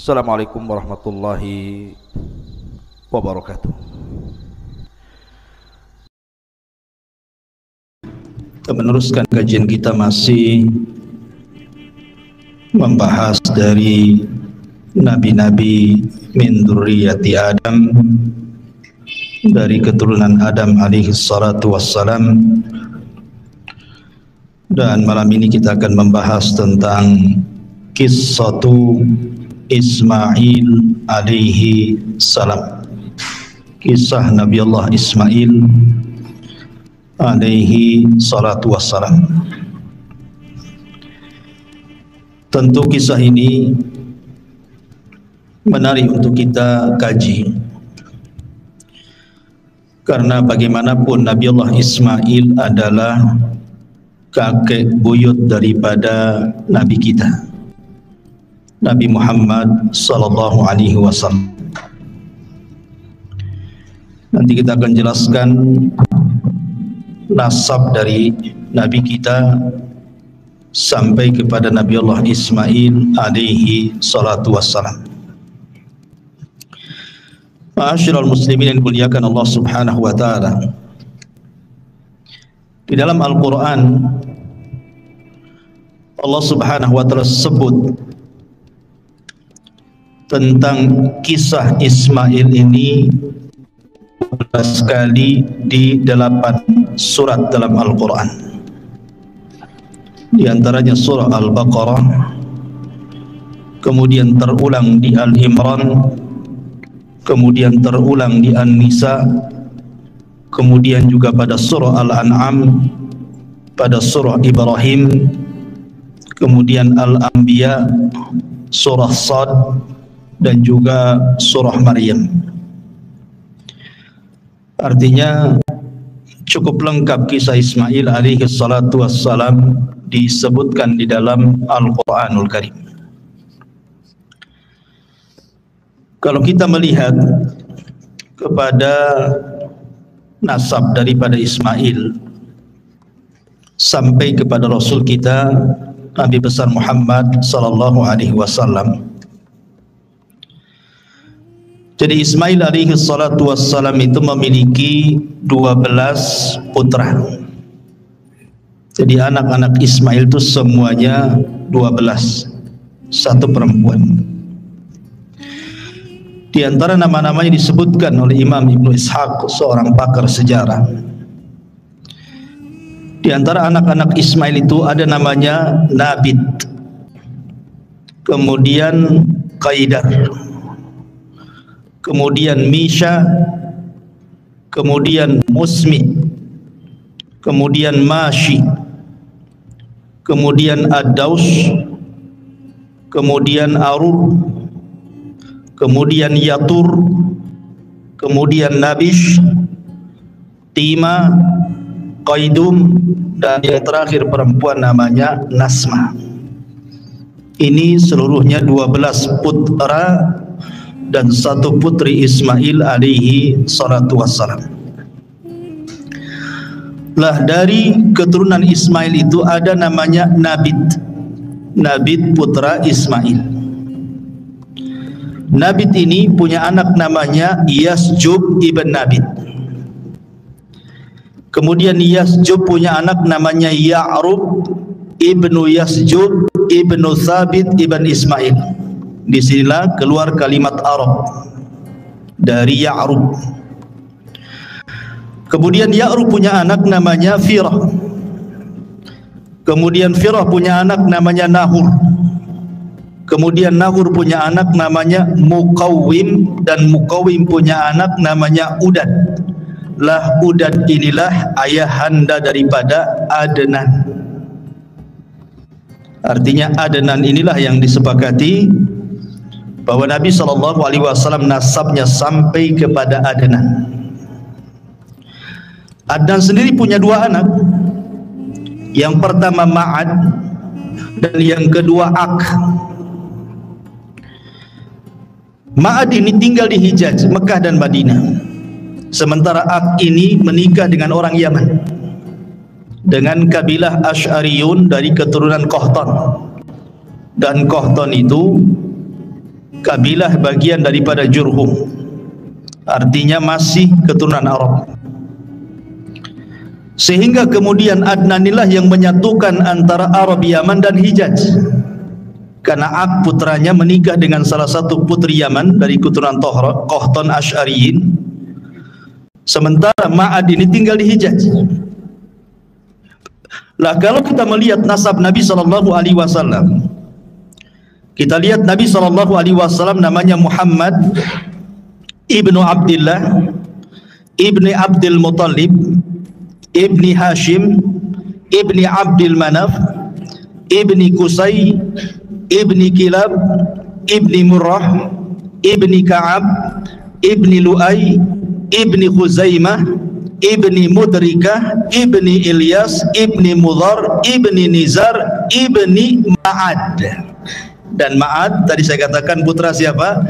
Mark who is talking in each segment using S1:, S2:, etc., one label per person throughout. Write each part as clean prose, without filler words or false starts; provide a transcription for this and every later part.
S1: Assalamualaikum warahmatullahi wabarakatuh.
S2: Kita meneruskan kajian kita masih membahas dari nabi-nabi min dzurriyyati Adam, dari keturunan Adam alaihi salatu wassalam. Dan malam ini kita akan membahas tentang qissatu Ismail alaihi salam, kisah Nabi Allah Ismail alaihi salatu wassalam. Tentu kisah ini menarik untuk kita kaji, karena bagaimanapun Nabi Allah Ismail adalah kakek buyut daripada Nabi kita, Nabi Muhammad sallallahu alaihi wasallam. Nanti kita akan jelaskan nasab dari Nabi kita sampai kepada Nabi Allah Ismail alaihi salatu wassalam. Ma'asyiral muslimin yang dimuliakan Allah Subhanahu wa taala, di dalam Al-Qur'an Allah Subhanahu wa taala sebut tentang kisah Ismail ini 12 kali di 8 surat dalam Al-Quran. Di antaranya surah Al-Baqarah, kemudian terulang di Al-Imran, kemudian terulang di An-Nisa, kemudian juga pada surah Al-An'am, pada surah Ibrahim, kemudian Al-Anbiya, surah Sad, dan juga surah Maryam. Artinya cukup lengkap kisah Ismail alaihi salatu wassalam disebutkan di dalam Al-Quranul Karim. Kalau kita melihat kepada nasab daripada Ismail sampai kepada Rasul kita Nabi besar Muhammad sallallahu alaihi wasallam, jadi Ismail alaihi salatu wassalam itu memiliki 12 putra. Jadi anak-anak Ismail itu semuanya 12, satu perempuan. Di antara nama-namanya disebutkan oleh Imam Ibnu Ishaq, seorang pakar sejarah. Di antara anak-anak Ismail itu ada namanya Nabit, kemudian Qaidar, kemudian Misha, kemudian Musmi, kemudian Mashi, kemudian Ad-Daus, kemudian Arur, kemudian Yatur, kemudian Nabish, Tima, Qaidum, dan yang terakhir perempuan namanya Nasma. Ini seluruhnya 12 putra dan satu putri Ismail alaihi salatu wassalam. Lah dari keturunan Ismail itu ada namanya Nabit. Nabit putra Ismail. Nabit ini punya anak namanya Yasjub ibn Nabit. Kemudian Yasjub punya anak namanya Ya'rub ibnu Yasjub ibnu Thabit ibn Ismail. Disinilah keluar kalimat Arab dari Ya'rub. Kemudian Ya'rub punya anak namanya Firah. Kemudian Firah punya anak namanya Nahur. Kemudian Nahur punya anak namanya Muqawwim, dan Muqawwim punya anak namanya Udad. Lah Udad inilah ayahanda daripada Adnan. Artinya Adnan inilah yang disepakati bahwa Nabi SAW nasabnya sampai kepada Adnan. Adnan sendiri punya dua anak. Yang pertama Ma'ad dan yang kedua Ak. Ma'ad ini tinggal di Hijaz, Mekah dan Madinah. Sementara Ak ini menikah dengan orang Yaman, dengan kabilah Asy'ariyun dari keturunan Qahtan. Dan Qahtan itu kabilah bagian daripada Jurhum, artinya masih keturunan Arab. Sehingga kemudian Adnan inilah yang menyatukan antara Arab Yaman dan Hijaz, karena Ak putranya menikah dengan salah satu putri Yaman dari keturunan Qahtan Asy'ariyin, sementara Ma'ad ini tinggal di Hijaz. Lah kalau kita melihat nasab Nabi SAW, kita lihat Nabi SAW namanya Muhammad ibnu Abdullah ibni Abdul Muttalib ibni Hashim ibni Abdul Manaf ibni Qusay ibni Kilab ibni Murrah ibni Ka'ab ibni Lu'ay ibni Khuzaimah ibni Mudrikah ibni Ilyas ibni Mudhar ibni Nizar ibni Ma'ad. Dan Ma'ad tadi saya katakan putra siapa?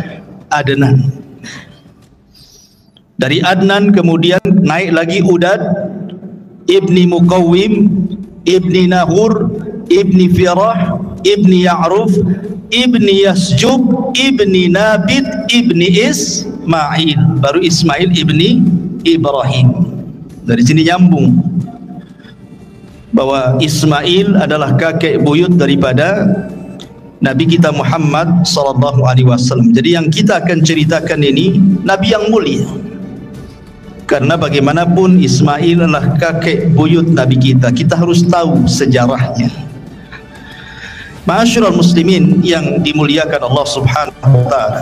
S2: Adnan. Dari Adnan kemudian naik lagi Udad ibni Muqawwim ibni Nahur ibni Firah ibni Ya'ruf ibni Yasjub ibni Nabit ibni Ismail, baru Ismail ibni Ibrahim. Dari sini nyambung bahwa Ismail adalah kakek buyut daripada Nabi kita Muhammad SAW. Jadi yang kita akan ceritakan ini Nabi yang mulia, karena bagaimanapun Ismail adalah kakek buyut Nabi kita. Kita harus tahu sejarahnya. Ma'asyiral muslimin yang dimuliakan Allah Subhanahu wa taala,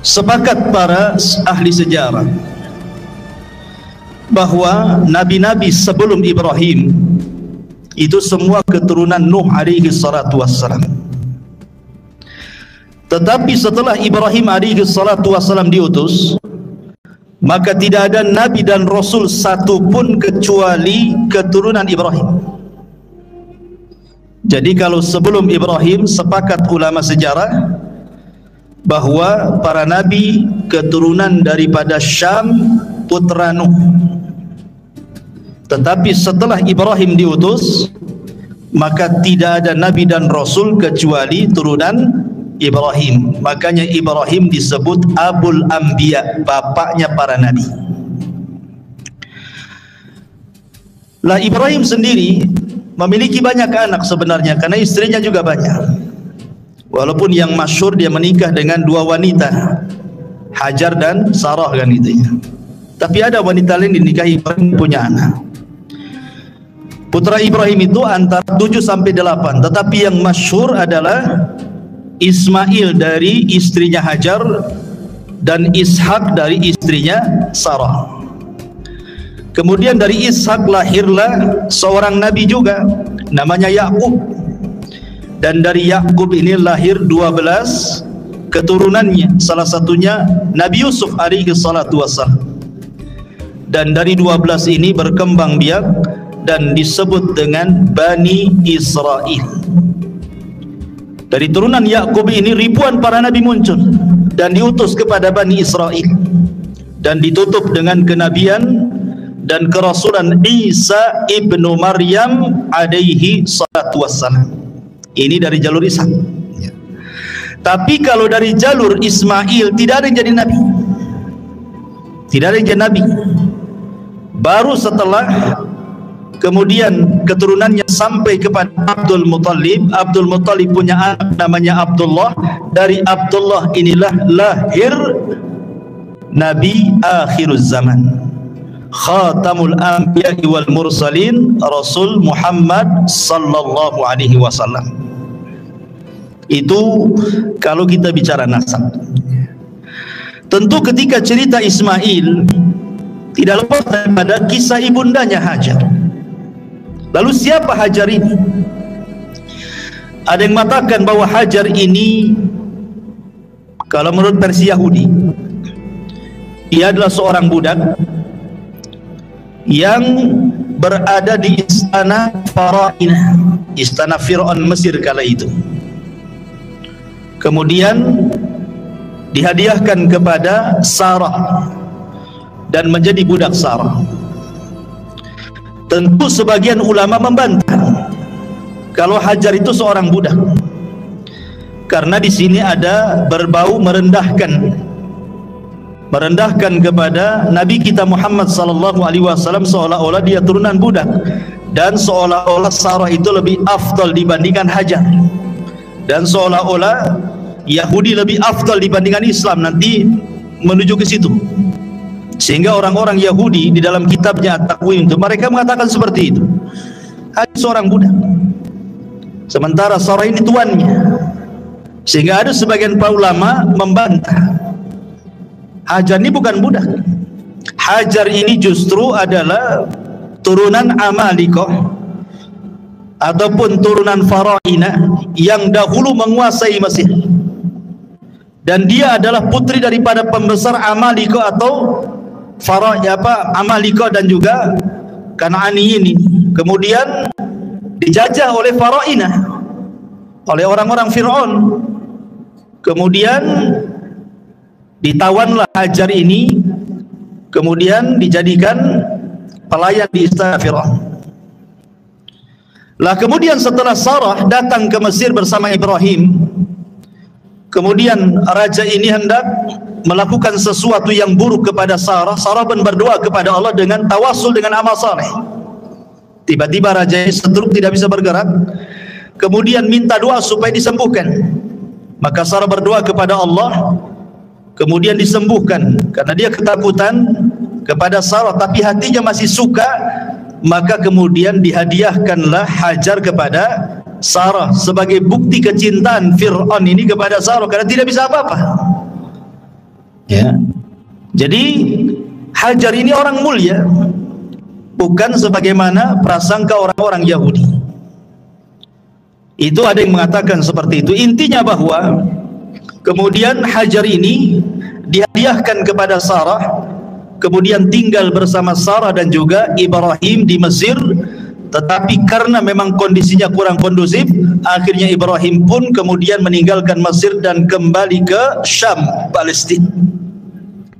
S2: sepakat para ahli sejarah bahwa nabi-nabi sebelum Ibrahim itu semua keturunan Nuh alaihi salatu wassalam. Tetapi setelah Ibrahim alaihi salatu wassalam diutus, maka tidak ada nabi dan rasul satu pun kecuali keturunan Ibrahim. Jadi kalau sebelum Ibrahim, sepakat ulama sejarah bahwa para nabi keturunan daripada Syam, putra Nuh. Tetapi setelah Ibrahim diutus, maka tidak ada nabi dan rasul kecuali turunan Ibrahim. Makanya Ibrahim disebut Abul Anbiya, bapaknya para nabi. Lah Ibrahim sendiri memiliki banyak anak sebenarnya, karena istrinya juga banyak. Walaupun yang masyhur dia menikah dengan dua wanita, Hajar dan Sarah kan gitu ya. Tapi ada wanita lain dinikahi Ibrahim punya anak. Putra Ibrahim itu antara 7 sampai 8, tetapi yang masyhur adalah Ismail dari istrinya Hajar dan Ishak dari istrinya Sarah. Kemudian dari Ishak lahirlah seorang nabi juga namanya Yakub. Dan dari Yakub ini lahir 12 keturunannya, salah satunya Nabi Yusuf alaihi salatu wassalam. Dan dari 12 ini berkembang biak dan disebut dengan Bani Israel. Dari turunan Yakub ini ribuan para nabi muncul dan diutus kepada Bani Israel, dan ditutup dengan kenabian dan kerasulan Isa ibnu Maryam alaihi salatu wassalam. Ini dari jalur Ishak. Tapi kalau dari jalur Ismail tidak ada yang jadi nabi, tidak ada yang jadi nabi. Baru setelah kemudian keturunannya sampai kepada Abdul Muttalib. Abdul Muttalib punya anak namanya Abdullah. Dari Abdullah inilah lahir Nabi akhiruz zaman, Khatamul Anbiya wal Mursalin, Rasul Muhammad sallallahu alaihi wasallam. Itu kalau kita bicara nasab. Tentu ketika cerita Ismail tidak lepas daripada kisah ibundanya Hajar. Lalu siapa Hajar ini? Ada yang mengatakan bahwa Hajar ini Kalau menurut versi Yahudi, dia adalah seorang budak yang berada di istana Farainah, istana Fir'aun Mesir kala itu. Kemudian dihadiahkan kepada Sarah dan menjadi budak Sarah. Tentu sebagian ulama membantah kalau Hajar itu seorang budak, karena di sini ada berbau merendahkan kepada Nabi kita Muhammad sallallahu alaihi wasallam, seolah-olah dia turunan budak, dan seolah-olah Sarah itu lebih afdal dibandingkan Hajar, dan seolah-olah Yahudi lebih afdal dibandingkan Islam. Nanti menuju ke situ, sehingga orang-orang Yahudi di dalam kitabnya At-Takwim itu mereka mengatakan seperti itu. Hajar seorang budak, sementara Sarah ini tuannya, sehingga ada sebagian para ulama membantah Hajar ini bukan budak. Hajar ini justru adalah turunan Amalikoh ataupun turunan Farainah yang dahulu menguasai Mesir, dan dia adalah putri daripada pembesar Amalikoh atau Amalikoh dan juga Kan'ani ini. Kemudian dijajah oleh Farainah, oleh orang-orang Fir'aun. Kemudian ditawanlah Hajar ini, kemudian dijadikan pelayan di istana Fir'aun. Lah kemudian setelah Sarah datang ke Mesir bersama Ibrahim, kemudian raja ini hendak melakukan sesuatu yang buruk kepada Sarah. Sarah pun berdoa kepada Allah dengan tawasul dengan amal saleh. Tiba-tiba raja ini stroke, tidak bisa bergerak, kemudian minta doa supaya disembuhkan. Maka Sarah berdoa kepada Allah, kemudian disembuhkan. Karena dia ketakutan kepada Sarah tapi hatinya masih suka, maka kemudian dihadiahkanlah Hajar kepada Sarah sebagai bukti kecintaan Fir'aun ini kepada Sarah, karena tidak bisa apa-apa. Ya. Jadi Hajar ini orang mulia, bukan sebagaimana prasangka orang-orang Yahudi. Itu ada yang mengatakan seperti itu. Intinya bahwa kemudian Hajar ini dihadiahkan kepada Sarah, kemudian tinggal bersama Sarah dan juga Ibrahim di Mesir. Tetapi karena memang kondisinya kurang kondusif, akhirnya Ibrahim pun kemudian meninggalkan Mesir dan kembali ke Syam, Palestina.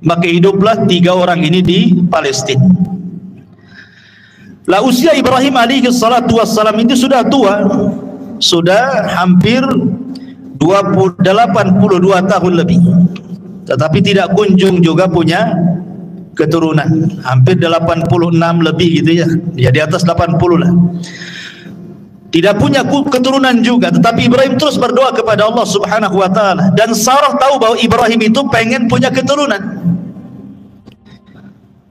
S2: Maka hiduplah 3 orang ini di Palestina. Lah usia Ibrahim alaihi salatu wassalam itu sudah tua, sudah hampir 82 tahun lebih, tetapi tidak kunjung juga punya keturunan. Hampir 86 lebih gitu ya, ya di atas 80 lah. Tidak punya keturunan juga, tetapi Ibrahim terus berdoa kepada Allah Subhanahu wa taala, dan Sarah tahu bahwa Ibrahim itu pengen punya keturunan.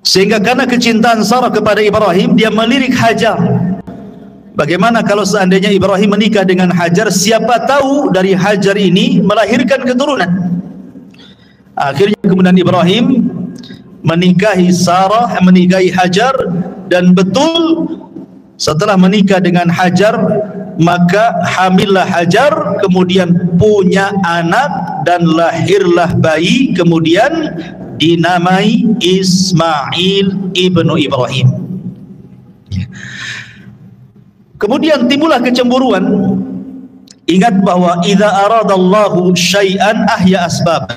S2: Sehingga karena kecintaan Sarah kepada Ibrahim, dia melirik Hajar. Bagaimana kalau seandainya Ibrahim menikah dengan Hajar, siapa tahu dari Hajar ini melahirkan keturunan. Akhirnya kemudian Ibrahim menikahi Sarah, menikahi Hajar, dan betul setelah menikah dengan Hajar, maka hamillah Hajar, kemudian punya anak dan lahirlah bayi, kemudian dinamai Ismail ibnu Ibrahim. Kemudian timbullah kecemburuan. Ingat bahwa idza aradallahu syai'an ahya asbab.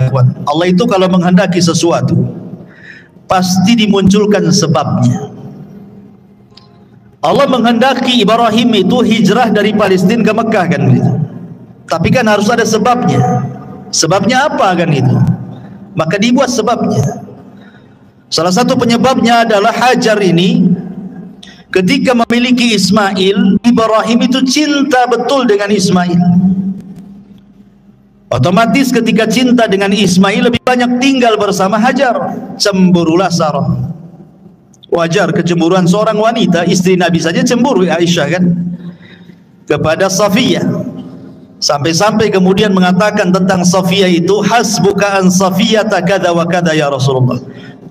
S2: Allah itu kalau menghendaki sesuatu pasti dimunculkan sebabnya. Allah menghendaki Ibrahim itu hijrah dari Palestina ke Mekah kan gitu. Tapi kan harus ada sebabnya. Sebabnya apa kan itu? Maka dibuat sebabnya. Salah satu penyebabnya adalah Hajar ini ketika memiliki Ismail, Ibrahim itu cinta betul dengan Ismail. Otomatis ketika cinta dengan Ismail, lebih banyak tinggal bersama Hajar. Cemburulah Sarah. Wajar kecemburuan seorang wanita, istri Nabi saja cemburu, Aisyah kan, kepada Safiyah. Sampai-sampai kemudian mengatakan tentang Safiyah itu, hasbuka an Safiyata kada wa kada ya Rasulullah.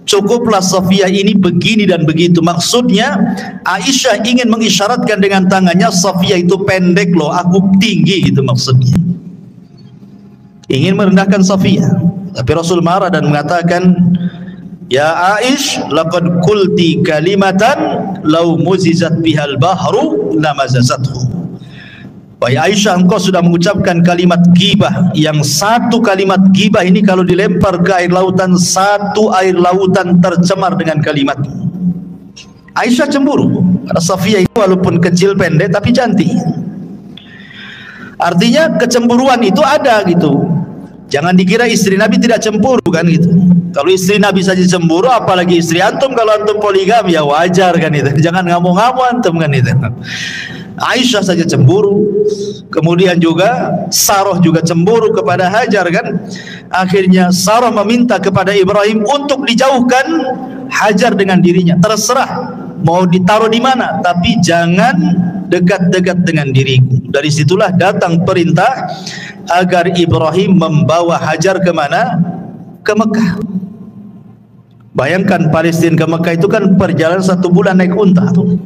S2: Cukuplah Safiyah ini begini dan begitu. Maksudnya Aisyah ingin mengisyaratkan dengan tangannya, Safiyah itu pendek loh, aku tinggi, gitu maksudnya. ingin merendahkan Safiyah. Tapi Rasul marah dan mengatakan, ya Aish, laqad qulti kalimatan law muzizat bihal bahru lamazazathu. Wahai Aisyah, engkau sudah mengucapkan kalimat ghibah, yang satu kalimat ghibah ini kalau dilempar ke air lautan, satu air lautan tercemar dengan kalimat. Aisyah cemburu karena Safiyah itu walaupun kecil pendek tapi cantik. Artinya kecemburuan itu ada gitu. Jangan dikira istri Nabi tidak cemburu kan gitu. Kalau istri Nabi saja cemburu, apalagi istri antum. Kalau antum poligami ya wajar kan itu. Jangan ngamuk-ngamuk antum kan itu. Aisyah saja cemburu, kemudian juga Sarah juga cemburu kepada Hajar kan. Akhirnya Sarah meminta kepada Ibrahim untuk dijauhkan Hajar dengan dirinya. Terserah mau ditaruh di mana, tapi jangan dekat-dekat dengan diriku. Dari situlah datang perintah agar Ibrahim membawa Hajar ke mana? Ke Mekah. Bayangkan Palestina ke Mekah itu kan perjalanan 1 bulan naik unta tuh.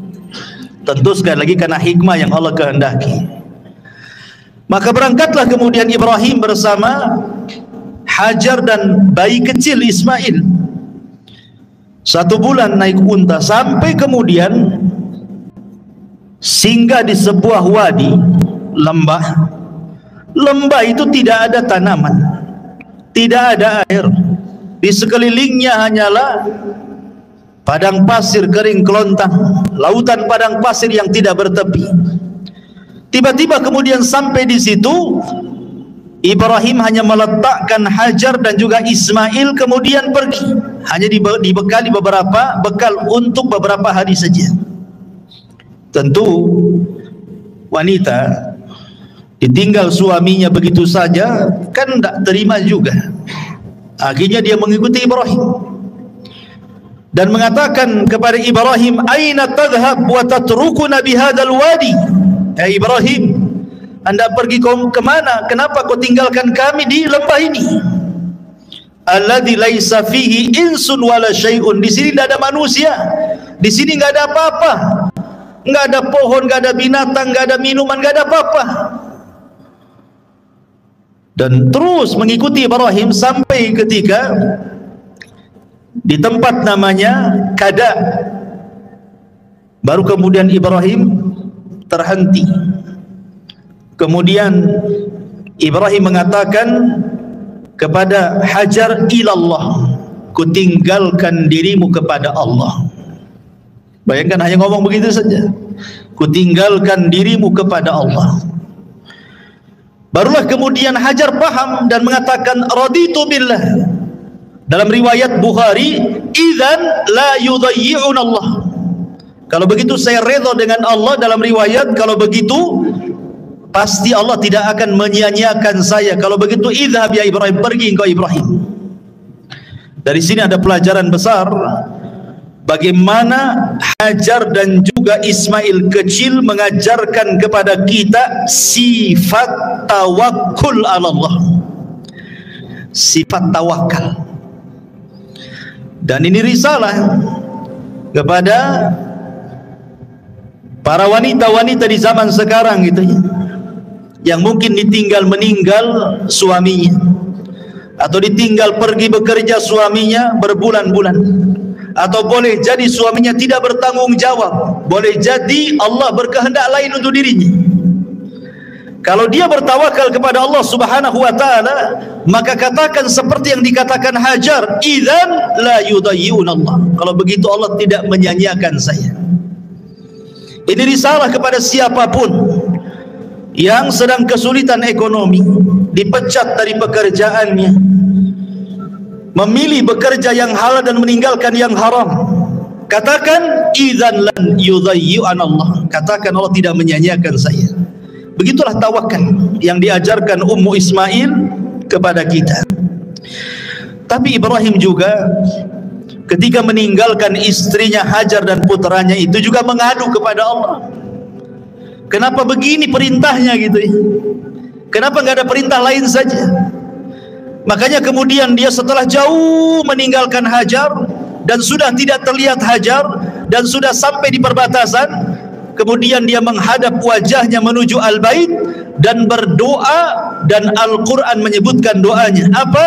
S2: Tentu sekali lagi karena hikmah yang Allah kehendaki. Maka berangkatlah kemudian Ibrahim bersama Hajar dan bayi kecil Ismail. 1 bulan naik unta sampai kemudian singgah di sebuah wadi, lembah. Lembah itu tidak ada tanaman, tidak ada air. Di sekelilingnya hanyalah padang pasir kering kelontang, lautan padang pasir yang tidak bertepi. Tiba-tiba kemudian sampai di situ, Ibrahim hanya meletakkan Hajar dan juga Ismail kemudian pergi. Hanya dibekali beberapa bekal untuk beberapa hari saja. Tentu wanita ditinggal suaminya begitu saja kan tidak terima juga. Akhirnya dia mengikuti Ibrahim dan mengatakan kepada Ibrahim, aina tadhhab wa tatrukuna bihadzal wadi? Ya Ibrahim, Anda pergi kemana? Kenapa kau tinggalkan kami di lembah ini? Alladzi laisa fihi insun wala syai'un. Di sini tidak ada manusia, di sini enggak ada apa-apa, enggak ada pohon, enggak ada binatang, enggak ada minuman, enggak ada apa-apa. Dan terus mengikuti Ibrahim sampai ketika di tempat namanya Kada. Baru kemudian Ibrahim terhenti. Kemudian Ibrahim mengatakan kepada Hajar, ilallah, kutinggalkan dirimu kepada Allah. Bayangkan hanya ngomong begitu saja, kutinggalkan dirimu kepada Allah. Barulah kemudian Hajar paham dan mengatakan, raditu billah. Dalam riwayat Bukhari, idzan la yudayyi'un Allah. Kalau begitu saya redha dengan Allah. Dalam riwayat, kalau begitu pasti Allah tidak akan menyia-nyiakan saya. Kalau begitu idhab ya Ibrahim, pergi engkau Ibrahim. Dari sini ada pelajaran besar bagaimana Hajar dan juga Ismail kecil mengajarkan kepada kita sifat tawakkul ala Allah, sifat tawakal. Dan ini risalah kepada para wanita-wanita di zaman sekarang gitu ya, yang mungkin ditinggal meninggal suaminya, atau ditinggal pergi bekerja suaminya berbulan-bulan, atau boleh jadi suaminya tidak bertanggung jawab, boleh jadi Allah berkehendak lain untuk dirinya. Kalau dia bertawakal kepada Allah Subhanahu wa taala, maka katakan seperti yang dikatakan Hajar, idzan la yudayyi'un Allah. Kalau begitu Allah tidak menyia-nyiakan saya. Ini risalah kepada siapapun yang sedang kesulitan ekonomi, dipecat dari pekerjaannya, memilih bekerja yang halal dan meninggalkan yang haram. Katakan idzan lan yudayyi'un Allah. Katakan Allah tidak menyia-nyiakan saya. Begitulah tawakal yang diajarkan Ummu Ismail kepada kita. Tapi Ibrahim juga ketika meninggalkan istrinya Hajar dan putranya itu juga mengadu kepada Allah. Kenapa begini perintahnya gitu ya? Kenapa nggak ada perintah lain saja? Makanya kemudian dia setelah jauh meninggalkan Hajar dan sudah tidak terlihat Hajar dan sudah sampai di perbatasan, kemudian dia menghadap wajahnya menuju al-bait dan berdoa, dan Al-Quran menyebutkan doanya apa?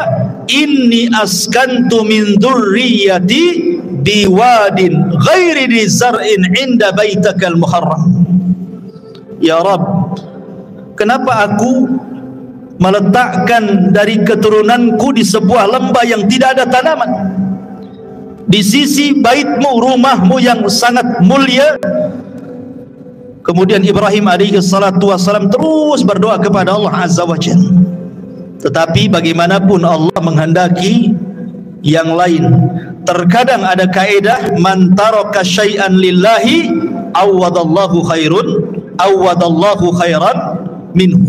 S2: Inni askantu min dzurriyyati biwadin ghairi dzi zar'in 'inda baitakal muharram. Ya Rabb, kenapa aku meletakkan dari keturunanku di sebuah lembah yang tidak ada tanaman, di sisi baitmu, rumahmu yang sangat mulia. Kemudian Ibrahim alaihi salatu wassalam terus berdoa kepada Allah Azza wa Jalla. Tetapi bagaimanapun Allah menghendaki yang lain. Terkadang ada kaedah, man taraka syai'an lillahi awadallahu khairan minhu.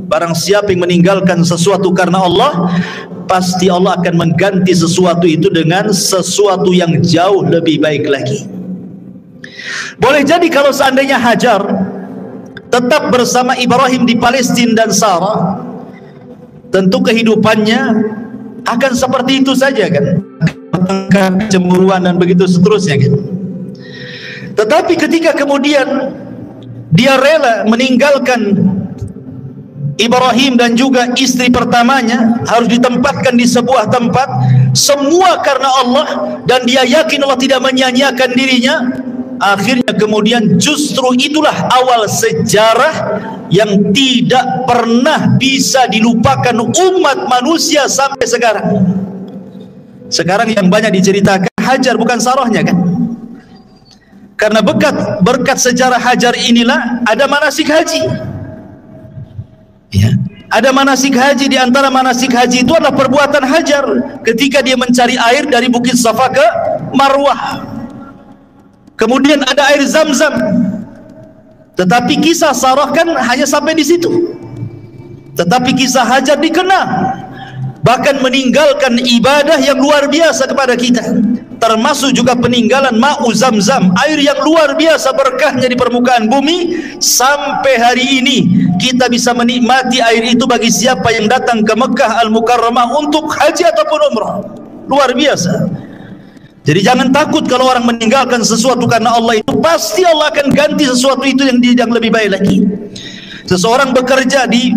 S2: Barang siapa yang meninggalkan sesuatu karena Allah, pasti Allah akan mengganti sesuatu itu dengan sesuatu yang jauh lebih baik lagi. Boleh jadi kalau seandainya Hajar tetap bersama Ibrahim di Palestina dan Sarah, tentu kehidupannya akan seperti itu saja kan, kecemburuan dan begitu seterusnya kan. Tetapi ketika kemudian dia rela meninggalkan Ibrahim dan juga istri pertamanya, harus ditempatkan di sebuah tempat, semua karena Allah, dan dia yakin Allah tidak menyia-nyiakan dirinya. Akhirnya kemudian justru itulah awal sejarah yang tidak pernah bisa dilupakan umat manusia sampai sekarang. Sekarang yang banyak diceritakan Hajar bukan Sarahnya kan? Karena berkat sejarah Hajar inilah ada manasik haji. Ya, ada manasik haji. Di antara manasik haji itu adalah perbuatan Hajar ketika dia mencari air dari Bukit Safa ke Marwah. Kemudian ada air Zam-Zam. Tetapi kisah Sarah kan hanya sampai di situ. Tetapi kisah Hajar dikenal, bahkan meninggalkan ibadah yang luar biasa kepada kita, termasuk juga peninggalan ma'u Zam-Zam, air yang luar biasa berkahnya di permukaan bumi. Sampai hari ini kita bisa menikmati air itu bagi siapa yang datang ke Mekah Al-Mukarramah untuk haji ataupun umrah. Luar biasa. Jadi jangan takut kalau orang meninggalkan sesuatu karena Allah, itu pasti Allah akan ganti sesuatu itu yang lebih baik lagi. Seseorang bekerja di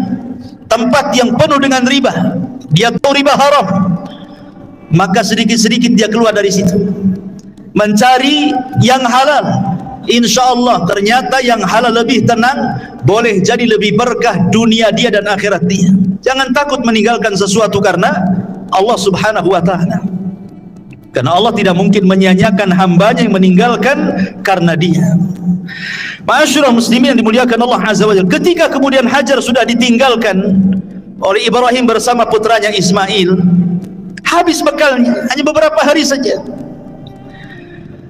S2: tempat yang penuh dengan riba, dia tahu riba haram, maka sedikit-sedikit dia keluar dari situ mencari yang halal. Insya Allah ternyata yang halal lebih tenang, boleh jadi lebih berkah dunia dia dan akhirat dia. Jangan takut meninggalkan sesuatu karena Allah subhanahu wa ta'ala, karena Allah tidak mungkin menyia-nyiakan hambanya yang meninggalkan karena dia. Ma'asyiral muslimin yang dimuliakan Allah Azza wa Jalla, ketika kemudian Hajar sudah ditinggalkan oleh Ibrahim bersama putranya Ismail, habis bekalnya, hanya beberapa hari saja.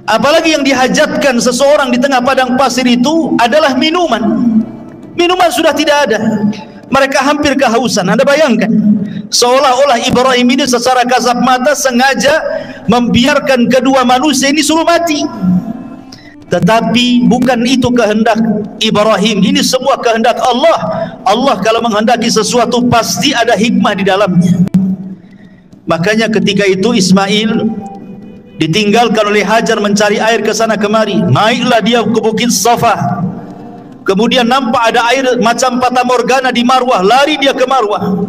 S2: Apalagi yang dihajatkan seseorang di tengah padang pasir itu adalah minuman. Minuman sudah tidak ada, mereka hampir kehausan. Anda bayangkan, seolah-olah Ibrahim ini secara kasat mata sengaja membiarkan kedua manusia ini suruh mati. Tetapi bukan itu kehendak Ibrahim, ini semua kehendak Allah. Allah kalau menghendaki sesuatu pasti ada hikmah di dalamnya. Makanya ketika itu Ismail ditinggalkan oleh Hajar mencari air ke sana kemari. Naiklah dia ke Bukit Safa. Kemudian nampak ada air macam fata morgana di Marwah, lari dia ke Marwah.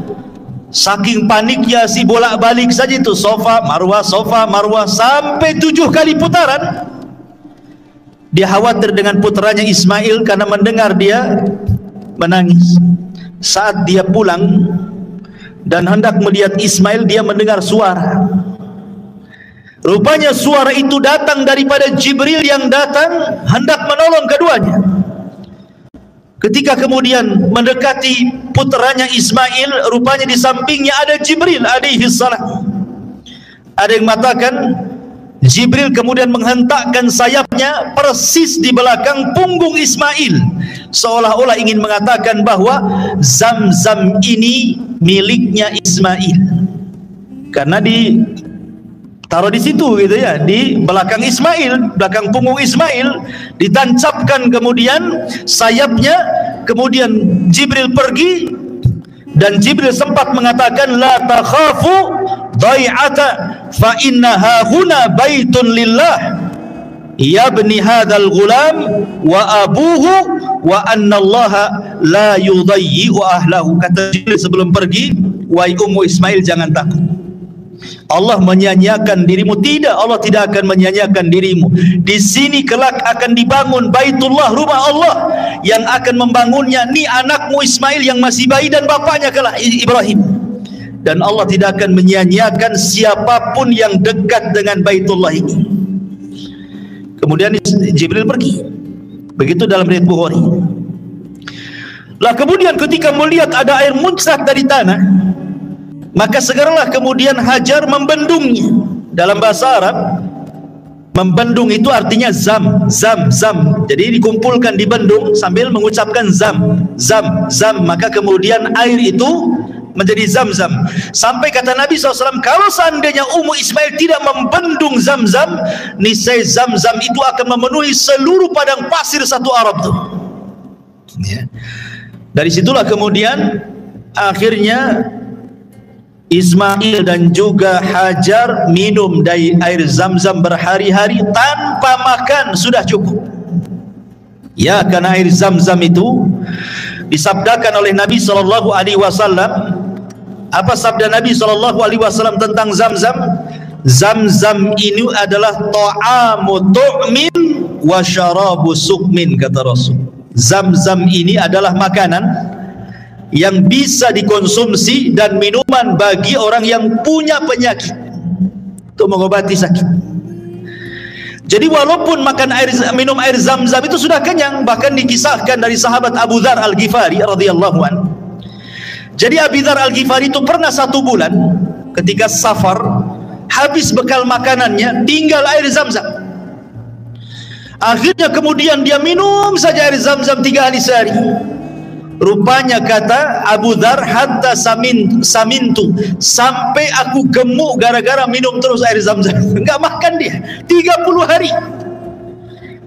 S2: Saking paniknya si bolak-balik saja itu, Safa Marwah sampai 7 kali putaran. Dia khawatir dengan putranya Ismail karena mendengar dia menangis. Saat dia pulang dan hendak melihat Ismail, dia mendengar suara. Rupanya suara itu datang daripada Jibril yang datang hendak menolong keduanya. Ketika kemudian mendekati putranya Ismail, rupanya di sampingnya ada Jibril alaihi salam. Ada yang mengatakan Jibril kemudian menghentakkan sayapnya persis di belakang punggung Ismail, seolah-olah ingin mengatakan bahwa Zam-Zam ini miliknya Ismail, karena ditaruh di situ gitu ya, di belakang Ismail, belakang punggung Ismail, ditancapkan kemudian sayapnya. Kemudian Jibril pergi, dan Jibril sempat mengatakan la takhafu dhai'ata fa innaha huna baitun lillah. ya bani hadzal ghulam wa abuhu wa anna Allah la yudayyi'u ahlahu. Kata Jibril sebelum pergi, wahai Ummu Ismail, jangan takut, Allah menyanyiakan dirimu. Tidak, Allah tidak akan menyanyiakan dirimu. Di sini kelak akan dibangun Baitullah, rumah Allah. Yang akan membangunnya ni anakmu Ismail yang masih bayi dan bapaknya kelak Ibrahim. Dan Allah tidak akan menyanyiakan siapapun yang dekat dengan Baitullah ini. Kemudian Jibril pergi. Begitu dalam riwayat Bukhari. Lah kemudian ketika melihat ada air muncrat dari tanah, maka segeralah kemudian Hajar membendungnya. Dalam bahasa Arab, membendung itu artinya zam. Jadi dikumpulkan di bendung sambil mengucapkan zam. Maka kemudian air itu menjadi zam-zam. Sampai kata Nabi SAW, kalau seandainya Ummu Ismail tidak membendung zam-zam, niscaya zam-zam itu akan memenuhi seluruh padang pasir satu Arab tuh. Ya. Dari situlah kemudian akhirnya Ismail dan juga Hajar minum dari air zam-zam berhari-hari tanpa makan, sudah cukup. Ya, karena air zam-zam itu disabdakan oleh Nabi SAW. Apa sabda Nabi SAW tentang zam-zam? Zam-zam ini adalah ta'amu tu'min wa syarabu sukmin, kata Rasul. Zam-zam ini adalah makanan yang bisa dikonsumsi dan minuman bagi orang yang punya penyakit, untuk mengobati sakit. Jadi walaupun minum air zam-zam itu sudah kenyang, bahkan dikisahkan dari sahabat Abu Dzar Al-Ghifari radhiyallahu anhu. Jadi Abu Dzar Al-Ghifari itu pernah 1 bulan ketika safar, habis bekal makanannya, tinggal air zam-zam. Akhirnya kemudian dia minum saja air zam-zam 3 hari sehari. Rupanya kata Abu Dzar, hatta samintu, sampai aku gemuk gara-gara minum terus air zam-zam. Enggak makan dia 30 hari.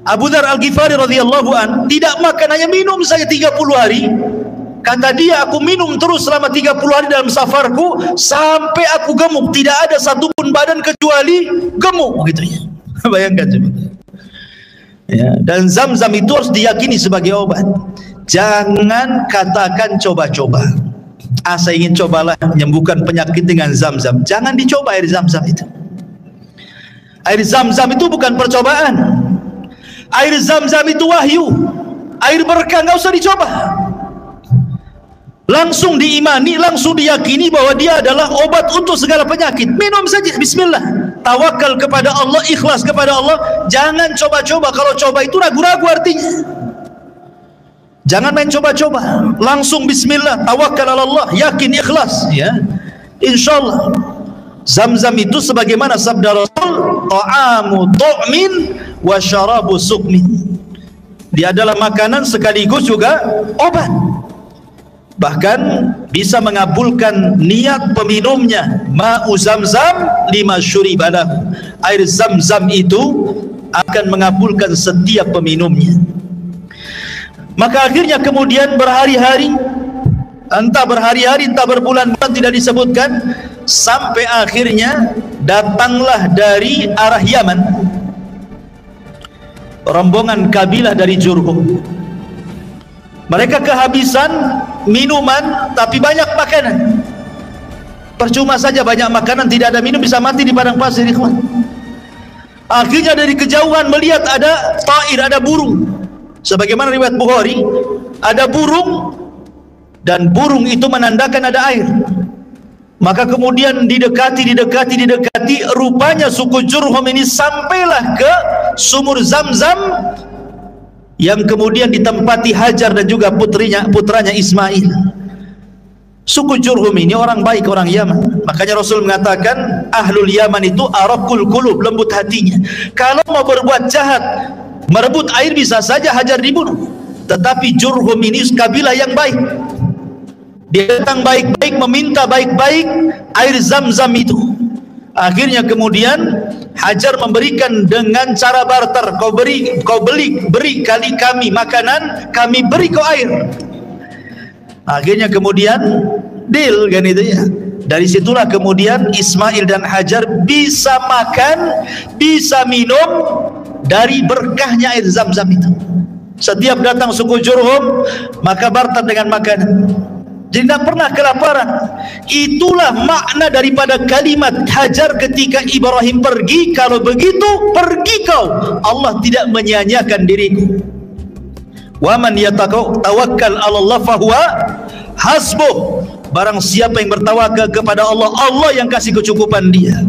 S2: Abu Dzar Al-Ghifari radhiyallahu an tidak makan, hanya minum saja 30 hari. Kata dia, aku minum terus selama 30 hari dalam safarku sampai aku gemuk, tidak ada satupun badan kecuali gemuk, gitu ya. Bayangkan coba. Ya, dan zam-zam itu harus diyakini sebagai obat. Jangan katakan coba-coba. Saya ingin cobalah menyembuhkan penyakit dengan zam-zam. Jangan dicoba air zam-zam itu. Air zam-zam itu bukan percobaan. Air zam-zam itu wahyu. Air berkah, nggak usah dicoba. Langsung diimani, langsung diyakini bahwa dia adalah obat untuk segala penyakit. Minum saja, bismillah. Tawakal kepada Allah, ikhlas kepada Allah. Jangan coba-coba. Kalau coba itu ragu-ragu artinya. Jangan main coba-coba. Langsung bismillah, tawakal ala Allah, yakin, ikhlas, ya. Insyaallah. Zam-zam itu sebagaimana sabda Rasul, ta'amu tu'min wa syarabu sukmin. Dia adalah makanan sekaligus juga obat. Bahkan bisa mengabulkan niat peminumnya. Ma'u zam-zam lima syuribalahu. Air zam-zam itu akan mengabulkan setiap peminumnya. Maka akhirnya kemudian berhari-hari, entah berhari-hari entah berbulan-bulan tidak disebutkan, sampai akhirnya datanglah dari arah Yaman rombongan kabilah dari Jurhum. Mereka kehabisan minuman tapi banyak makanan. Percuma saja banyak makanan, tidak ada minum, bisa mati di padang pasir, ikhwan. Akhirnya dari kejauhan melihat ada ta'ir, ada burung. Sebagaimana riwayat Bukhari, ada burung dan burung itu menandakan ada air. Maka kemudian didekati, rupanya suku Jurhum ini sampailah ke sumur Zam-Zam yang kemudian ditempati Hajar dan juga putranya Ismail. Suku Jurhum ini orang baik, orang Yaman. Makanya Rasul mengatakan ahlul Yaman itu araqul qulub, lembut hatinya. Kalau mau berbuat jahat, merebut air, bisa saja Hajar dibunuh. Tetapi Jurhum ini kabilah yang baik. Dia datang baik-baik, meminta baik-baik air Zam-Zam itu. Akhirnya kemudian Hajar memberikan dengan cara barter, kau beri kali kami makanan, kami beri kau air. Akhirnya kemudian deal kan itu ya. Dari situlah kemudian Ismail dan Hajar bisa makan, bisa minum dari berkahnya air Zam-Zam itu. Setiap datang suku Jurhum, maka barter dengan makanan. Jadi tidak pernah kelaparan. Itulah makna daripada kalimat Hajar ketika Ibrahim pergi. Kalau begitu, pergi kau. Allah tidak menyia-nyiakan diriku. Wa man yatawakkal 'ala Allah fahuwa hasbuh. Barang siapa yang bertawakal kepada Allah, Allah yang kasih kecukupan dia.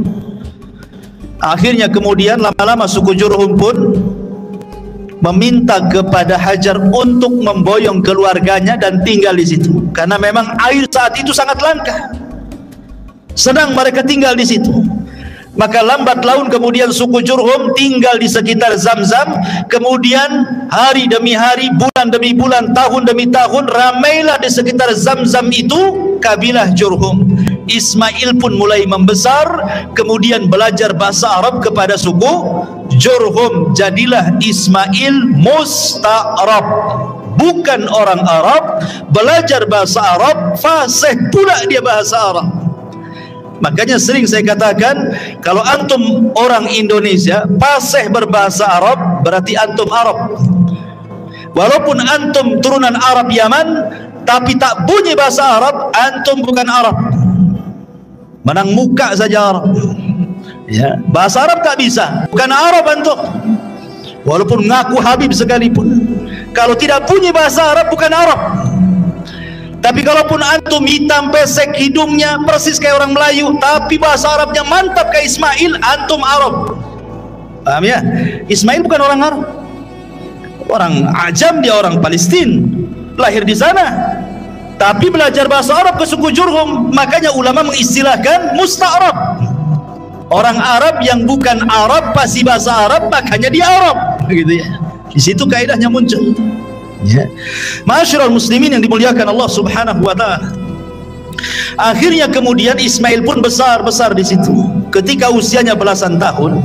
S2: Akhirnya kemudian lama-lama suku Jurhum pun meminta kepada Hajar untuk memboyong keluarganya dan tinggal di situ, karena memang air saat itu sangat langka. Senang mereka tinggal di situ. Maka lambat laun kemudian suku Jurhum tinggal di sekitar Zam-Zam. Kemudian hari demi hari, bulan demi bulan, tahun demi tahun, ramailah di sekitar Zam-Zam itu kabilah Jurhum. Ismail pun mulai membesar, kemudian belajar bahasa Arab kepada suku Jurhum. Jadilah Ismail musta'rab, bukan orang Arab, belajar bahasa Arab, fasih pula dia bahasa Arab. Makanya sering saya katakan, kalau antum orang Indonesia fasih berbahasa Arab, berarti antum Arab. Walaupun antum turunan Arab Yaman, tapi tak bunyi bahasa Arab, antum bukan Arab. Menang muka saja Arab. Ya, bahasa Arab tak bisa, bukan Arab antum. Walaupun ngaku Habib sekalipun, kalau tidak punya bahasa Arab, bukan Arab. Tapi kalaupun antum hitam pesek hidungnya persis kayak orang Melayu, tapi bahasa Arabnya mantap kayak Ismail, antum Arab. Paham ya? Ismail bukan orang Arab, orang Ajam, dia orang Palestina, lahir di sana. Tapi belajar bahasa Arab ke suku Jurhum, makanya ulama mengistilahkan musta'rab. Orang Arab yang bukan Arab pasti bahasa Arab, makanya dia Arab, gitu ya. Di situ kaidahnya muncul. Ya. Ma'asyiral muslimin yang dimuliakan Allah Subhanahu wa taala. Akhirnya kemudian Ismail pun besar-besar di situ. Ketika usianya belasan tahun,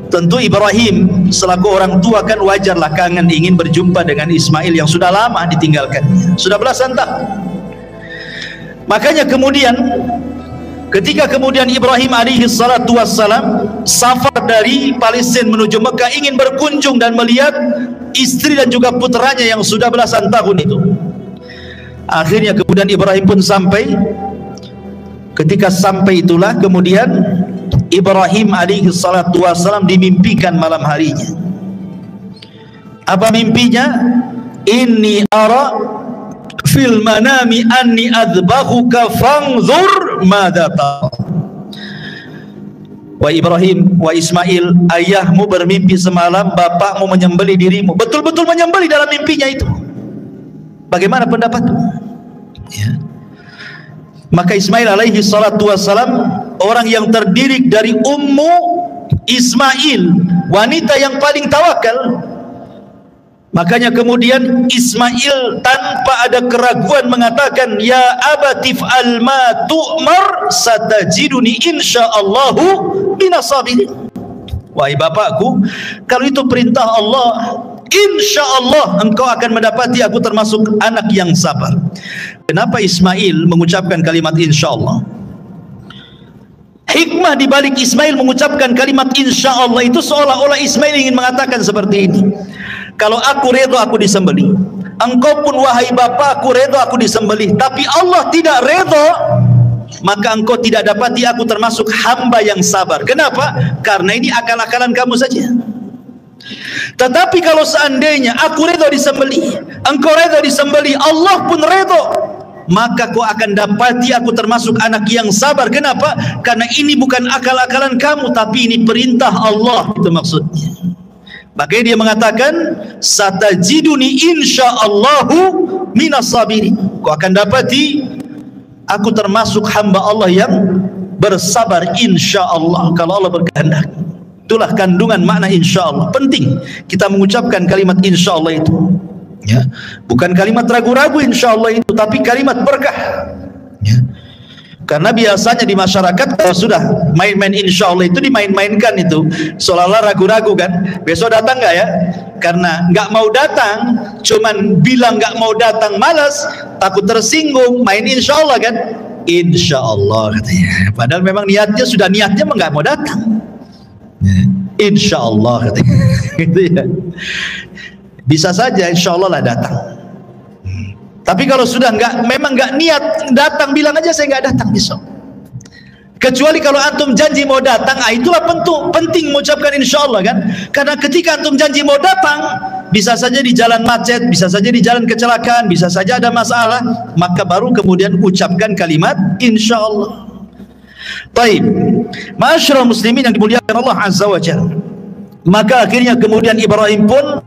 S2: tentu Ibrahim selaku orang tua kan wajarlah kangen ingin berjumpa dengan Ismail yang sudah lama ditinggalkan, sudah belasan tahun. Makanya kemudian ketika kemudian Ibrahim alaihi salatu wassalam safar dari Palestina menuju Mekah, ingin berkunjung dan melihat istri dan juga putranya yang sudah belasan tahun itu. Akhirnya kemudian Ibrahim pun sampai. Ketika sampai itulah kemudian Ibrahim alaihi salatu wassalam dimimpikan malam harinya. Apa mimpinya? Inni ara fil manami anni adbahuka fanzur madza tara. Wa Ibrahim, wa Ismail, ayahmu bermimpi semalam bapakmu menyembelih dirimu. Betul-betul menyembelih dalam mimpinya itu. Bagaimana pendapatmu? Ya. Maka Ismail alaihi salatu wassalam, orang yang terdiri dari ummu Ismail, wanita yang paling tawakal. Makanya kemudian Ismail tanpa ada keraguan mengatakan, ya abatif al ma tu'mar satajiduni insyaallahu minas sabirin. Wahai bapakku, kalau itu perintah Allah, insyaallah engkau akan mendapati aku termasuk anak yang sabar. Kenapa Ismail mengucapkan kalimat insyaallah? Hikmah di balik Ismail mengucapkan kalimat insyaallah itu seolah-olah Ismail ingin mengatakan seperti ini. Kalau aku redha aku disembelih, engkau pun wahai bapakku redha aku disembelih, tapi Allah tidak redha, maka engkau tidak dapati aku termasuk hamba yang sabar. Kenapa? Karena ini akal-akalan kamu saja. Tetapi kalau seandainya aku redha disembelih, engkau redha disembelih, Allah pun redha, maka kau akan dapati aku termasuk anak yang sabar. Kenapa? Karena ini bukan akal-akalan kamu, tapi ini perintah Allah. Itu maksudnya. Makanya dia mengatakan, satajiduni insyaallahu minas sabirin. Kau akan dapati aku termasuk hamba Allah yang bersabar insyaallah, kalau Allah berkehendak. Itulah kandungan makna insyaallah. Penting kita mengucapkan kalimat insyaallah itu. Ya, bukan kalimat ragu-ragu insyaallah itu, tapi kalimat berkah. Ya. Karena biasanya di masyarakat kalau sudah main-main insyaallah itu dimain-mainkan itu, seolah-olah ragu-ragu kan, besok datang nggak ya? Karena nggak mau datang, cuman bilang nggak mau datang, malas, takut tersinggung, main insyaallah kan? Insyaallah katanya. Padahal memang niatnya sudah niatnya nggak mau datang. Insyaallah katanya. Gitu ya. Bisa saja insyaallah lah datang. Tapi kalau sudah memang nggak niat datang, bilang aja saya nggak datang besok. Kecuali kalau antum janji mau datang, itulah penting mengucapkan insyaallah kan. Karena ketika antum janji mau datang, bisa saja di jalan macet, bisa saja di jalan kecelakaan, bisa saja ada masalah, maka baru kemudian ucapkan kalimat insyaallah. Baik, ma'asyiral muslimin yang dimuliakan Allah Azza wa Jalla. Maka akhirnya kemudian Ibrahim pun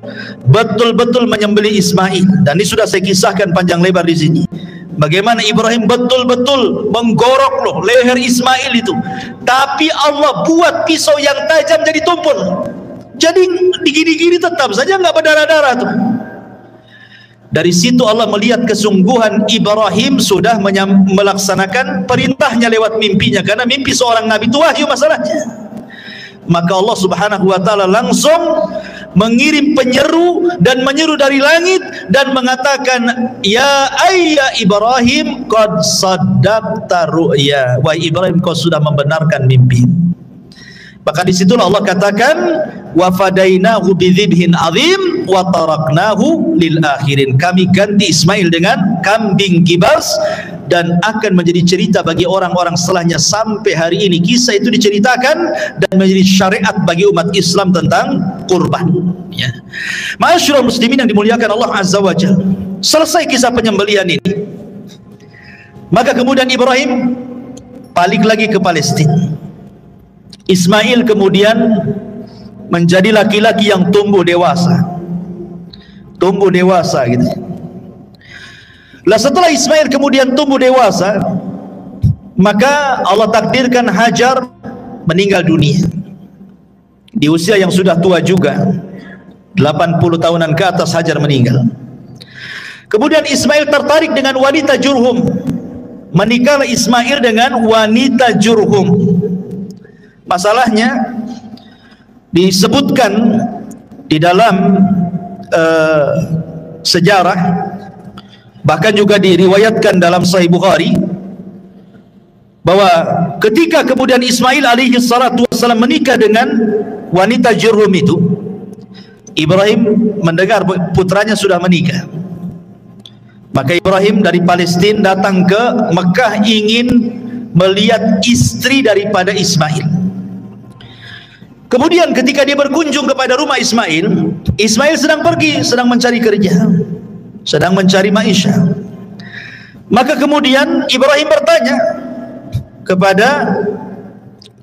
S2: betul-betul menyembelih Ismail, dan ini sudah saya kisahkan panjang lebar di sini. Bagaimana Ibrahim betul-betul menggorok loh leher Ismail itu, tapi Allah buat pisau yang tajam jadi tumpul, jadi digini-gini tetap saja nggak berdarah-darah tuh. Dari situ Allah melihat kesungguhan Ibrahim sudah melaksanakan perintahnya lewat mimpinya, karena mimpi seorang nabi itu wahyu masalahnya. Maka Allah Subhanahu wa taala langsung mengirim penyeru dan menyeru dari langit dan mengatakan, ya ayya Ibrahim qad saddaqta ru'ya, wahai Ibrahim kau sudah membenarkan mimpi. Maka disitulah Allah katakan, wa fadainahu bidzibhin azim wa taraknahu lil akhirin, kami ganti Ismail dengan kambing gibas, dan akan menjadi cerita bagi orang-orang setelahnya sampai hari ini. Kisah itu diceritakan dan menjadi syariat bagi umat Islam tentang kurban ya. Ma'asyiral muslimin yang dimuliakan Allah Azza wa Jalla, selesai kisah penyembelihan ini, maka kemudian Ibrahim balik lagi ke Palestina. Ismail kemudian menjadi laki-laki yang tumbuh dewasa gitu. Lah setelah Ismail kemudian tumbuh dewasa, maka Allah takdirkan Hajar meninggal dunia di usia yang sudah tua juga, 80 tahunan ke atas Hajar meninggal. Kemudian Ismail tertarik dengan wanita Jurhum, menikahlah Ismail dengan wanita Jurhum. Masalahnya disebutkan di dalam sejarah, bahkan juga diriwayatkan dalam Sahih Bukhari, bahwa ketika kemudian Ismail alaihi salatu wassalam menikah dengan wanita Jurhum itu, Ibrahim mendengar putranya sudah menikah. Maka Ibrahim dari Palestina datang ke Mekah ingin melihat istri daripada Ismail. Kemudian ketika dia berkunjung kepada rumah Ismail, Ismail sedang pergi, sedang mencari kerja, sedang mencari maisha. Maka kemudian Ibrahim bertanya kepada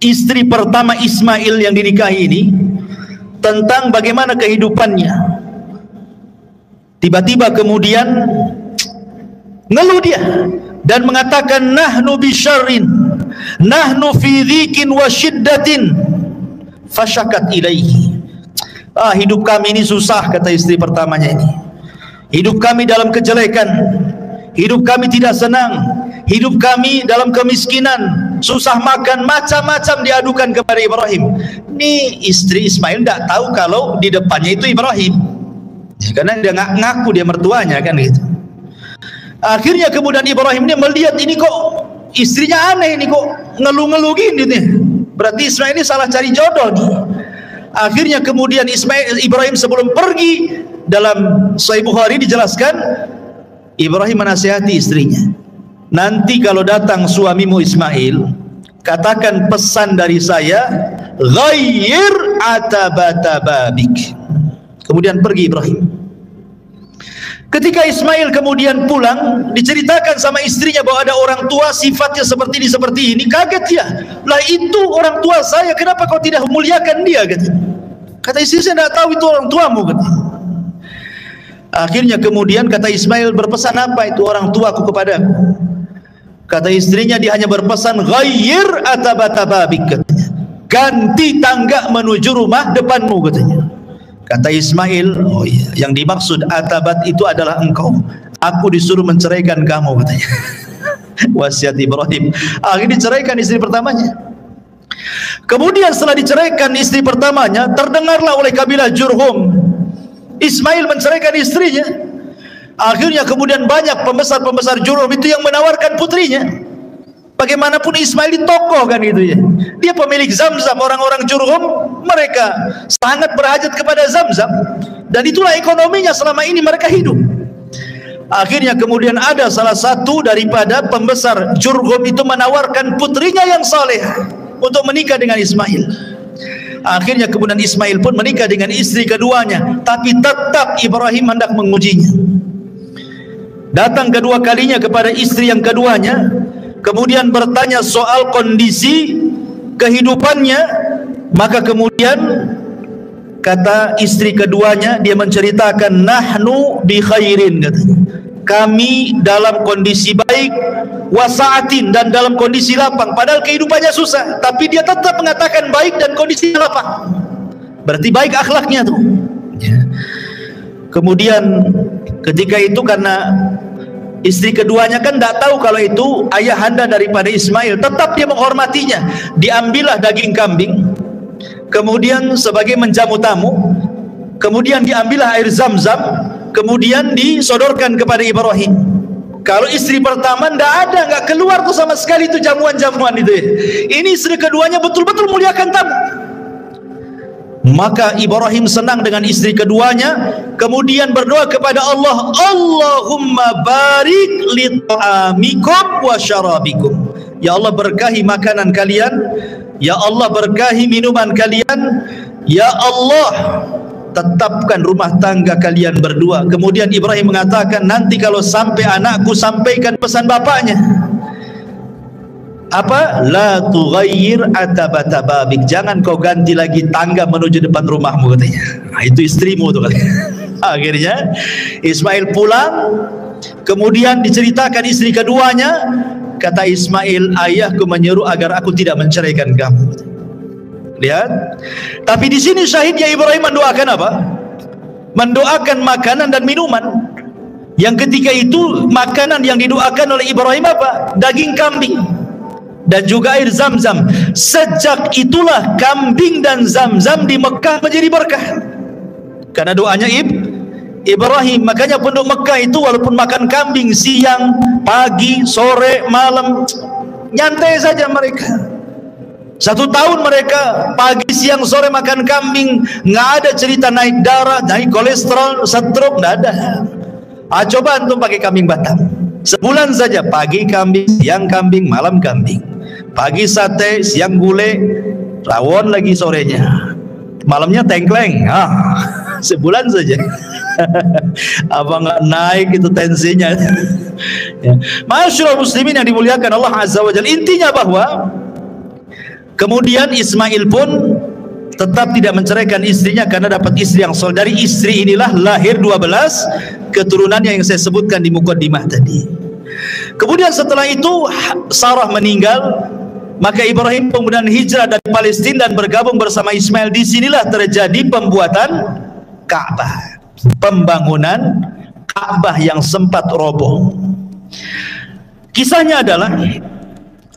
S2: istri pertama Ismail yang dinikahi ini tentang bagaimana kehidupannya. Tiba-tiba kemudian ngeluh dia dan mengatakan, nahnu bisyarrin, nahnu fi dhikin wa syiddatin, fasyakat ilaihi. Hidup kami ini susah, kata istri pertamanya ini. Hidup kami dalam kejelekan, hidup kami tidak senang, hidup kami dalam kemiskinan, susah makan, macam-macam diadukan kepada Ibrahim. Ini istri Ismail tidak tahu kalau di depannya itu Ibrahim ya, karena dia ngaku dia mertuanya kan gitu. Akhirnya kemudian Ibrahim ini melihat ini kok istrinya aneh, ini kok ngeluh-ngeluh gini nih, berarti Ismail ini salah cari jodoh nih. Akhirnya kemudian Ibrahim sebelum pergi, dalam Sahih Bukhari dijelaskan, Ibrahim menasihati istrinya, nanti kalau datang suamimu Ismail, katakan pesan dari saya, ghayyir atabata babik. Kemudian pergi Ibrahim. Ketika Ismail kemudian pulang, diceritakan sama istrinya bahwa ada orang tua sifatnya seperti ini. Kaget dia, lah itu orang tua saya, kenapa kau tidak memuliakan dia? Kata istri, saya tidak tahu itu orang tuamu. Akhirnya kemudian kata Ismail, berpesan apa itu orang tuaku kepadaku? Kata istrinya, dia hanya berpesan, ghayyir atabata babik, katanya, ganti tangga menuju rumah depanmu, katanya. Kata Ismail, oh iya, yang dimaksud atabat itu adalah engkau, aku disuruh menceraikan kamu, katanya. Wasiat Ibrahim. Akhirnya diceraikan istri pertamanya. Kemudian setelah diceraikan istri pertamanya, terdengarlah oleh kabilah Jurhum Ismail menceraikan istrinya. Akhirnya kemudian banyak pembesar-pembesar Jurhum itu yang menawarkan putrinya. Bagaimanapun Ismail ini tokoh kan itu ya. Dia pemilik Zamzam, orang-orang Jurhum mereka sangat berhajat kepada Zamzam dan itulah ekonominya selama ini mereka hidup. Akhirnya kemudian ada salah satu daripada pembesar Jurhum itu menawarkan putrinya yang saleh untuk menikah dengan Ismail. Akhirnya kemudian Ismail pun menikah dengan istri keduanya, tapi tetap Ibrahim hendak mengujinya. Datang kedua kalinya kepada istri yang keduanya, kemudian bertanya soal kondisi kehidupannya, maka kemudian kata istri keduanya, dia menceritakan nahnu bi khairin, katanya kami dalam kondisi baik, wasaatin, dan dalam kondisi lapang. Padahal kehidupannya susah, tapi dia tetap mengatakan baik dan kondisi lapang. Berarti baik akhlaknya tuh ya. Kemudian ketika itu karena istri keduanya kan tidak tahu kalau itu ayahanda daripada Ismail, tetap dia menghormatinya. Diambillah daging kambing, kemudian sebagai menjamu tamu, kemudian diambillah air Zamzam, kemudian disodorkan kepada Ibrahim. Kalau istri pertama nggak keluar tuh sama sekali itu jamuan-jamuan itu ya. Ini istri keduanya betul-betul muliakan tamu. Maka Ibrahim senang dengan istri keduanya, kemudian berdoa kepada Allah, Allahumma barik li ta'amikum wa syarabikum. Ya Allah, berkahi makanan kalian, ya Allah berkahi minuman kalian, ya Allah tetapkan rumah tangga kalian berdua. Kemudian Ibrahim mengatakan, nanti kalau sampai anakku sampaikan pesan bapaknya. Apa? La tughayyir atabata babik, jangan kau ganti lagi tangga menuju depan rumahmu, katanya. Nah, itu istrimu tuh katanya. Akhirnya Ismail pulang, kemudian diceritakan istri keduanya. Kata Ismail, ayahku menyuruh agar aku tidak menceraikan kamu. Lihat. Tapi di sini syahidnya Ibrahim mendoakan apa? Mendoakan makanan dan minuman. Yang ketika itu makanan yang didoakan oleh Ibrahim apa? Daging kambing dan juga air Zamzam. Sejak itulah kambing dan Zamzam di Mekah menjadi berkah karena doanya Ibrahim. Makanya penduduk Mekah itu walaupun makan kambing siang, pagi, sore, malam, nyantai saja mereka. 1 tahun mereka pagi, siang, sore makan kambing, nggak ada cerita naik darah, naik kolesterol, stroke, nggak ada. Coba antum pakai kambing Batam, sebulan saja pagi kambing, siang kambing, malam kambing, pagi sate, siang gulai, rawon lagi sorenya, malamnya tengkleng. Sebulan saja. Apa nggak naik itu tensinya? Ya. Masyaallah muslimin yang dimuliakan Allah Azza wa Jalla. Intinya bahwa kemudian Ismail pun tetap tidak menceraikan istrinya karena dapat istri yang soleh. Dari istri inilah lahir 12 keturunannya yang saya sebutkan di mukaddimah tadi. Kemudian setelah itu Sarah meninggal, maka Ibrahim kemudian hijrah dari Palestina dan bergabung bersama Ismail. Disinilah terjadi pembuatan Ka'bah, pembangunan Ka'bah yang sempat roboh. Kisahnya adalah,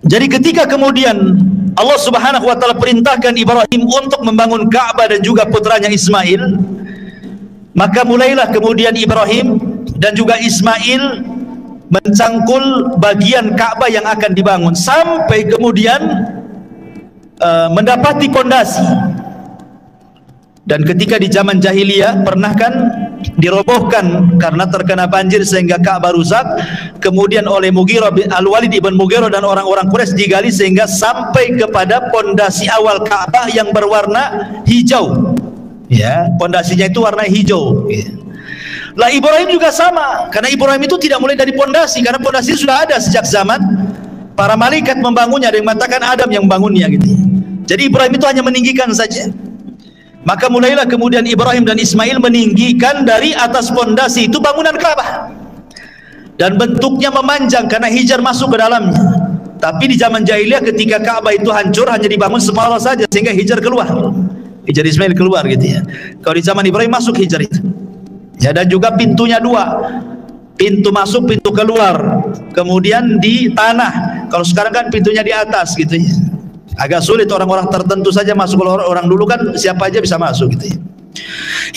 S2: jadi ketika kemudian Allah Subhanahu wa taala perintahkan Ibrahim untuk membangun Ka'bah dan juga putranya Ismail, maka mulailah kemudian Ibrahim dan juga Ismail mencangkul bagian Ka'bah yang akan dibangun sampai kemudian mendapati pondasi. Dan ketika di zaman jahiliyah pernah kan dirobohkan karena terkena banjir sehingga Ka'bah rusak, kemudian oleh Al-Walid ibn Mughirah dan orang-orang Quraisy digali sehingga sampai kepada pondasi awal Ka'bah yang berwarna hijau. Ya, pondasinya itu warna hijau. Ya. Lah Ibrahim juga sama, karena Ibrahim itu tidak mulai dari pondasi, karena pondasi sudah ada sejak zaman para malaikat membangunnya. Ada yang mengatakan Adam yang membangunnya gitu. Jadi Ibrahim itu hanya meninggikan saja. Maka mulailah kemudian Ibrahim dan Ismail meninggikan dari atas pondasi itu bangunan Ka'bah. Dan bentuknya memanjang karena Hijar masuk ke dalamnya. Tapi di zaman jahiliyah ketika Ka'bah itu hancur hanya dibangun separuh saja sehingga Hijar keluar. Hijar Ismail keluar gitu ya. Kalau di zaman Ibrahim masuk Hijar itu. Ya, dan juga pintunya 2. Pintu masuk, pintu keluar. Kemudian di tanah. Kalau sekarang kan pintunya di atas gitu ya. Agak sulit, orang-orang tertentu saja masuk. Kalau orang dulu kan siapa aja bisa masuk gitu ya.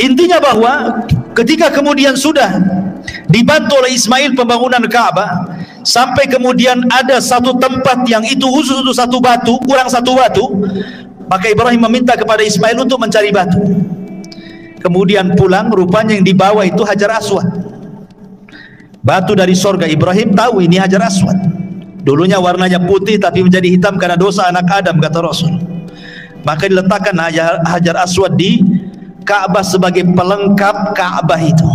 S2: Intinya bahwa ketika kemudian sudah dibantu oleh Ismail pembangunan Ka'bah, sampai kemudian ada satu tempat yang itu khusus untuk satu batu, kurang satu batu, maka Ibrahim meminta kepada Ismail untuk mencari batu. Kemudian pulang, rupanya yang dibawa itu Hajar Aswad, batu dari sorga. Ibrahim tahu ini Hajar Aswad, dulunya warnanya putih tapi menjadi hitam karena dosa anak Adam, kata Rasul. Maka diletakkan Hajar Aswad di Ka'bah sebagai pelengkap Ka'bah itu.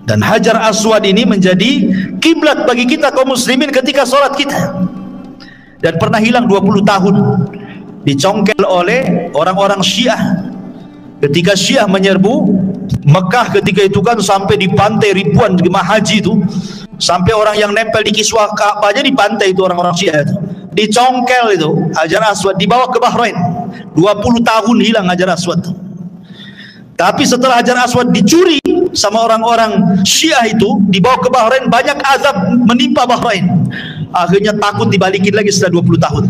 S2: Dan Hajar Aswad ini menjadi kiblat bagi kita kaum muslimin ketika sholat kita. Dan pernah hilang 20 tahun, dicongkel oleh orang-orang Syiah. Ketika Syiah menyerbu Mekah ketika itu kan, sampai dipantai ribuan jemaah haji itu, sampai orang yang nempel di kiswah Ka'bahnya dipantai itu orang-orang Syiah itu, dicongkel itu Hajar Aswad, dibawa ke Bahrain. 20 tahun hilang Hajar Aswad itu. Tapi setelah Hajar Aswad dicuri sama orang-orang Syiah itu, dibawa ke Bahrain, banyak azab menimpa Bahrain. Akhirnya takut dibalikin lagi setelah 20 tahun.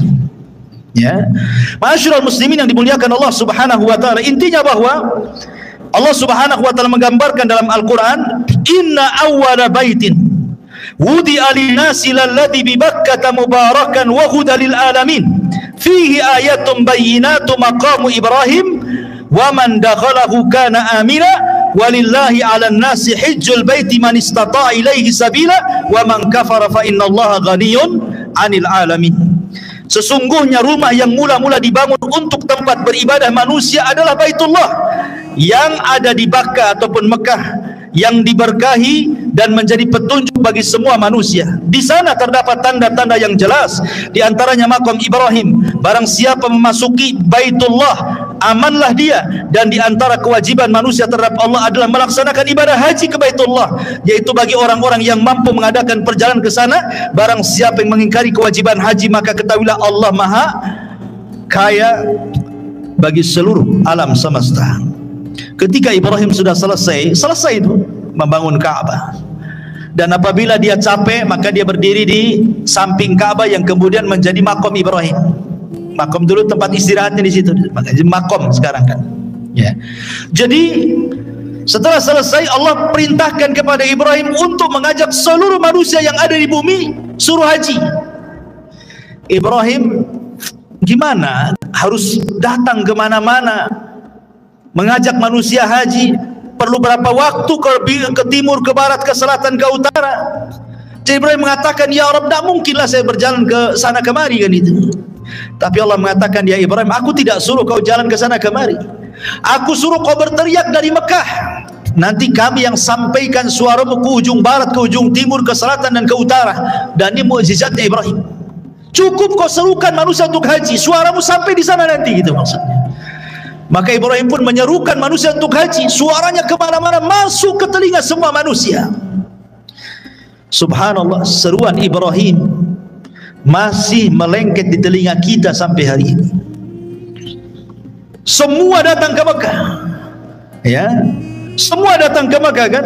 S2: Ya, Ma'asyiral muslimin yang dimuliakan Allah Subhanahu wa taala, intinya bahwa Allah Subhanahu wa taala menggambarkan dalam Al-Qur'an, inna awwala baitin wudi'a lin-nasi lalladzi bi Bakkah mubarakan wa hudan lil alamin fihi ayatun bayyinatun maqamu Ibrahim wa man dakhalahu kana amina walillahi 'alan nasi hajjul baiti man istata'a ilaihi sabila wa man kafara fa innallaha ghaniyyun 'anil alamin. Sesungguhnya rumah yang mula-mula dibangun untuk tempat beribadah manusia adalah Baitullah yang ada di Bakkah ataupun Mekah, yang diberkahi dan menjadi petunjuk bagi semua manusia. Di sana terdapat tanda-tanda yang jelas, di antaranya makam Ibrahim. Barang siapa memasuki Baitullah, amanlah dia. Dan di antara kewajiban manusia terhadap Allah adalah melaksanakan ibadah haji ke Baitullah, yaitu bagi orang-orang yang mampu mengadakan perjalanan ke sana. Barang siapa yang mengingkari kewajiban haji, maka ketahuilah Allah Maha Kaya bagi seluruh alam semesta. Ketika Ibrahim sudah selesai itu membangun Ka'bah, dan apabila dia capek, maka dia berdiri di samping Ka'bah yang kemudian menjadi makom Ibrahim. Makom dulu tempat istirahatnya di situ, makanya makom sekarang kan. Ya. Jadi setelah selesai, Allah perintahkan kepada Ibrahim untuk mengajak seluruh manusia yang ada di bumi suruh haji. Ibrahim gimana? Harus datang kemana-mana mengajak manusia haji, perlu berapa waktu ke timur, ke barat, ke selatan, ke utara. Jadi Ibrahim mengatakan, ya Rabb, tidak mungkinlah saya berjalan ke sana kemari kan itu. Tapi Allah mengatakan, ya Ibrahim, aku tidak suruh kau jalan ke sana kemari, aku suruh kau berteriak dari Mekah. Nanti kami yang sampaikan suaramu ke ujung barat, ke ujung timur, ke selatan dan ke utara. Dan ini mukjizatnya Ibrahim. Cukup kau serukan manusia untuk haji, suaramu sampai di sana nanti, gitu maksudnya. Maka Ibrahim pun menyerukan manusia untuk haji, suaranya kemana-mana, masuk ke telinga semua manusia. Subhanallah, seruan Ibrahim masih melengket di telinga kita sampai hari ini. Semua datang ke Mekah, ya, semua datang ke Mekah kan.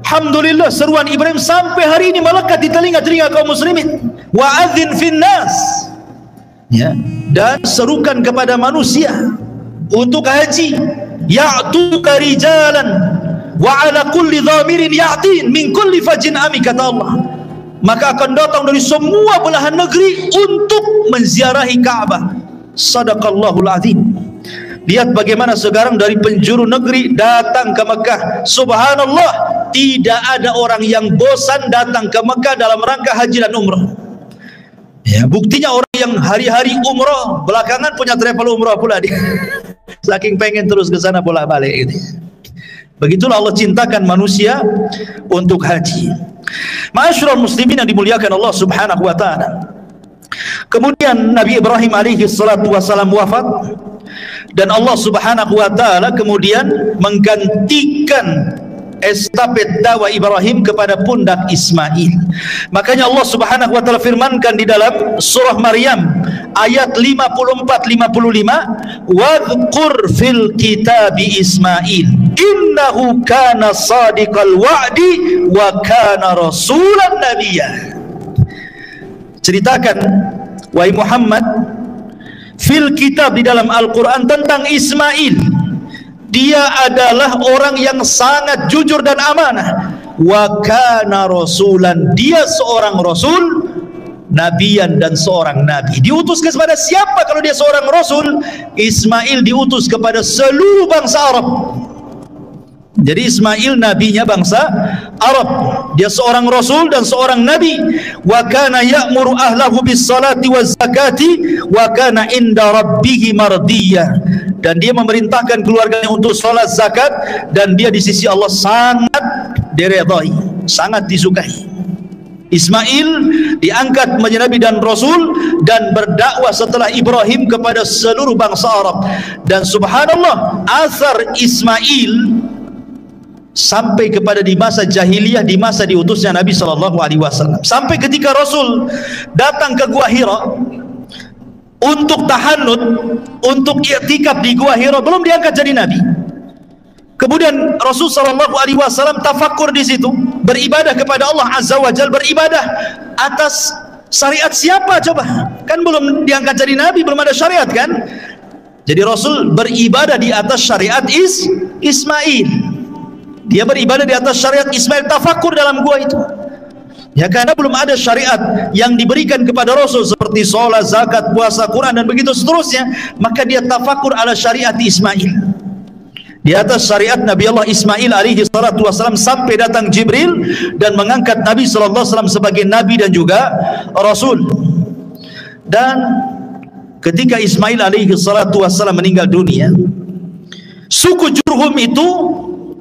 S2: Alhamdulillah, seruan Ibrahim sampai hari ini melekat di telinga-telinga kaum muslimin. Wa'adzin finnas, ya, dan serukan kepada manusia untuk haji, ya'tuka rijalan wa ala kulli dhamirin ya'tin min kulli fajin ami, kata Allah. Maka akan datang dari semua belahan negeri untuk menziarahi Ka'bah. Sadaqallahul azim. Lihat bagaimana sekarang dari penjuru negeri datang ke Mekah. Subhanallah, tidak ada orang yang bosan datang ke Mekah dalam rangka haji dan umrah. Ya, buktinya orang yang hari-hari umrah belakangan punya travel umrah pula dia. Saking pengen terus ke sana bolak-balik gitu. Begitulah Allah cintakan manusia untuk haji. Ma'asyiral muslimin yang dimuliakan Allah Subhanahu wa taala. Kemudian Nabi Ibrahim alaihi salatu wasalam wafat, dan Allah Subhanahu wa taala kemudian menggantikan estafet dakwah Ibrahim kepada pundak Ismail. Makanya Allah Subhanahu wa taala firmankan di dalam surah Maryam ayat 54-55, wadhkur fil kitabi Ismail innahu kana sadiqal wa'di wa kana rasulan nabiyya. Ceritakan wahai Muhammad fil kitab, di dalam Al-Quran, tentang Ismail. Dia adalah orang yang sangat jujur dan amanah. wa kana rasulan, dia seorang rasul, nabiyan, dan seorang nabi. Diutus kepada siapa kalau dia seorang rasul? Ismail diutus kepada seluruh bangsa Arab. Jadi Ismail nabinya bangsa Arab, dia seorang rasul dan seorang nabi. Wa kana ya'muru ahlahu bis salati waz zakati wa kana inda rabbih mardiyya, dan dia memerintahkan keluarganya untuk salat, zakat, dan dia di sisi Allah sangat diridhai, sangat disukai. Ismail diangkat menjadi nabi dan rasul dan berdakwah setelah Ibrahim kepada seluruh bangsa Arab. Dan subhanallah, asar Ismail sampai kepada di masa jahiliyah, di masa diutusnya Nabi SAW, sampai ketika Rasul datang ke Gua Hira untuk tahannud, untuk i'tikaf di Gua Hira, belum diangkat jadi nabi. Kemudian Rasul SAW tafakur di situ, beribadah kepada Allah Azza wa Jalla, beribadah atas syariat siapa coba? Kan belum diangkat jadi nabi, belum ada syariat kan? Jadi Rasul beribadah di atas syariat Ismail. Dia beribadah di atas syariat Ismail, tafakur dalam gua itu. Ya, karena belum ada syariat yang diberikan kepada Rasul seperti sholat, zakat, puasa, Quran, dan begitu seterusnya. Maka dia tafakur ala syariat Ismail, di atas syariat Nabi Allah Ismail alaihi salatu wassalam, sampai datang Jibril dan mengangkat Nabi sallallahu alaihi wasallam sebagai nabi dan juga rasul. Dan ketika Ismail alaihi salatu wassalam meninggal dunia, suku Jurhum itu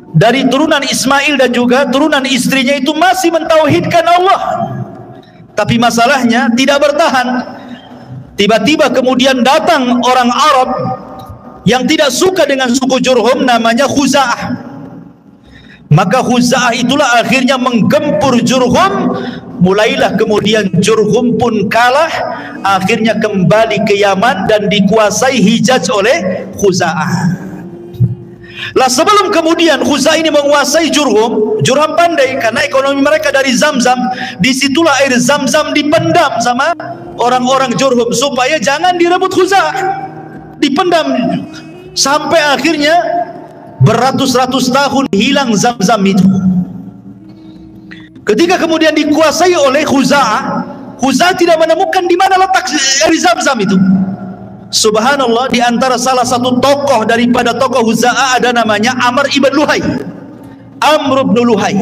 S2: dari turunan Ismail dan juga turunan istrinya itu masih mentauhidkan Allah, tapi masalahnya tidak bertahan. Tiba-tiba kemudian datang orang Arab yang tidak suka dengan suku Jurhum, namanya Khuza'ah. Maka Khuza'ah itulah akhirnya menggempur Jurhum. Mulailah kemudian Jurhum pun kalah, akhirnya kembali ke Yaman dan dikuasai Hijaz oleh Khuza'ah. Lah sebelum kemudian Khuza'ah ini menguasai Jurhum, Jurhum pandai karena ekonomi mereka dari Zamzam. Disitulah air Zamzam dipendam sama orang-orang Jurhum supaya jangan direbut Khuza'ah, dipendam sampai akhirnya beratus-ratus tahun hilang Zamzam itu. Ketika kemudian dikuasai oleh Khuza'ah, Khuza'ah tidak menemukan di mana letak air Zamzam itu. Subhanallah, di antara salah satu tokoh daripada tokoh Khuza'ah ada namanya Amr ibn Luhai. Amr ibn Luhai.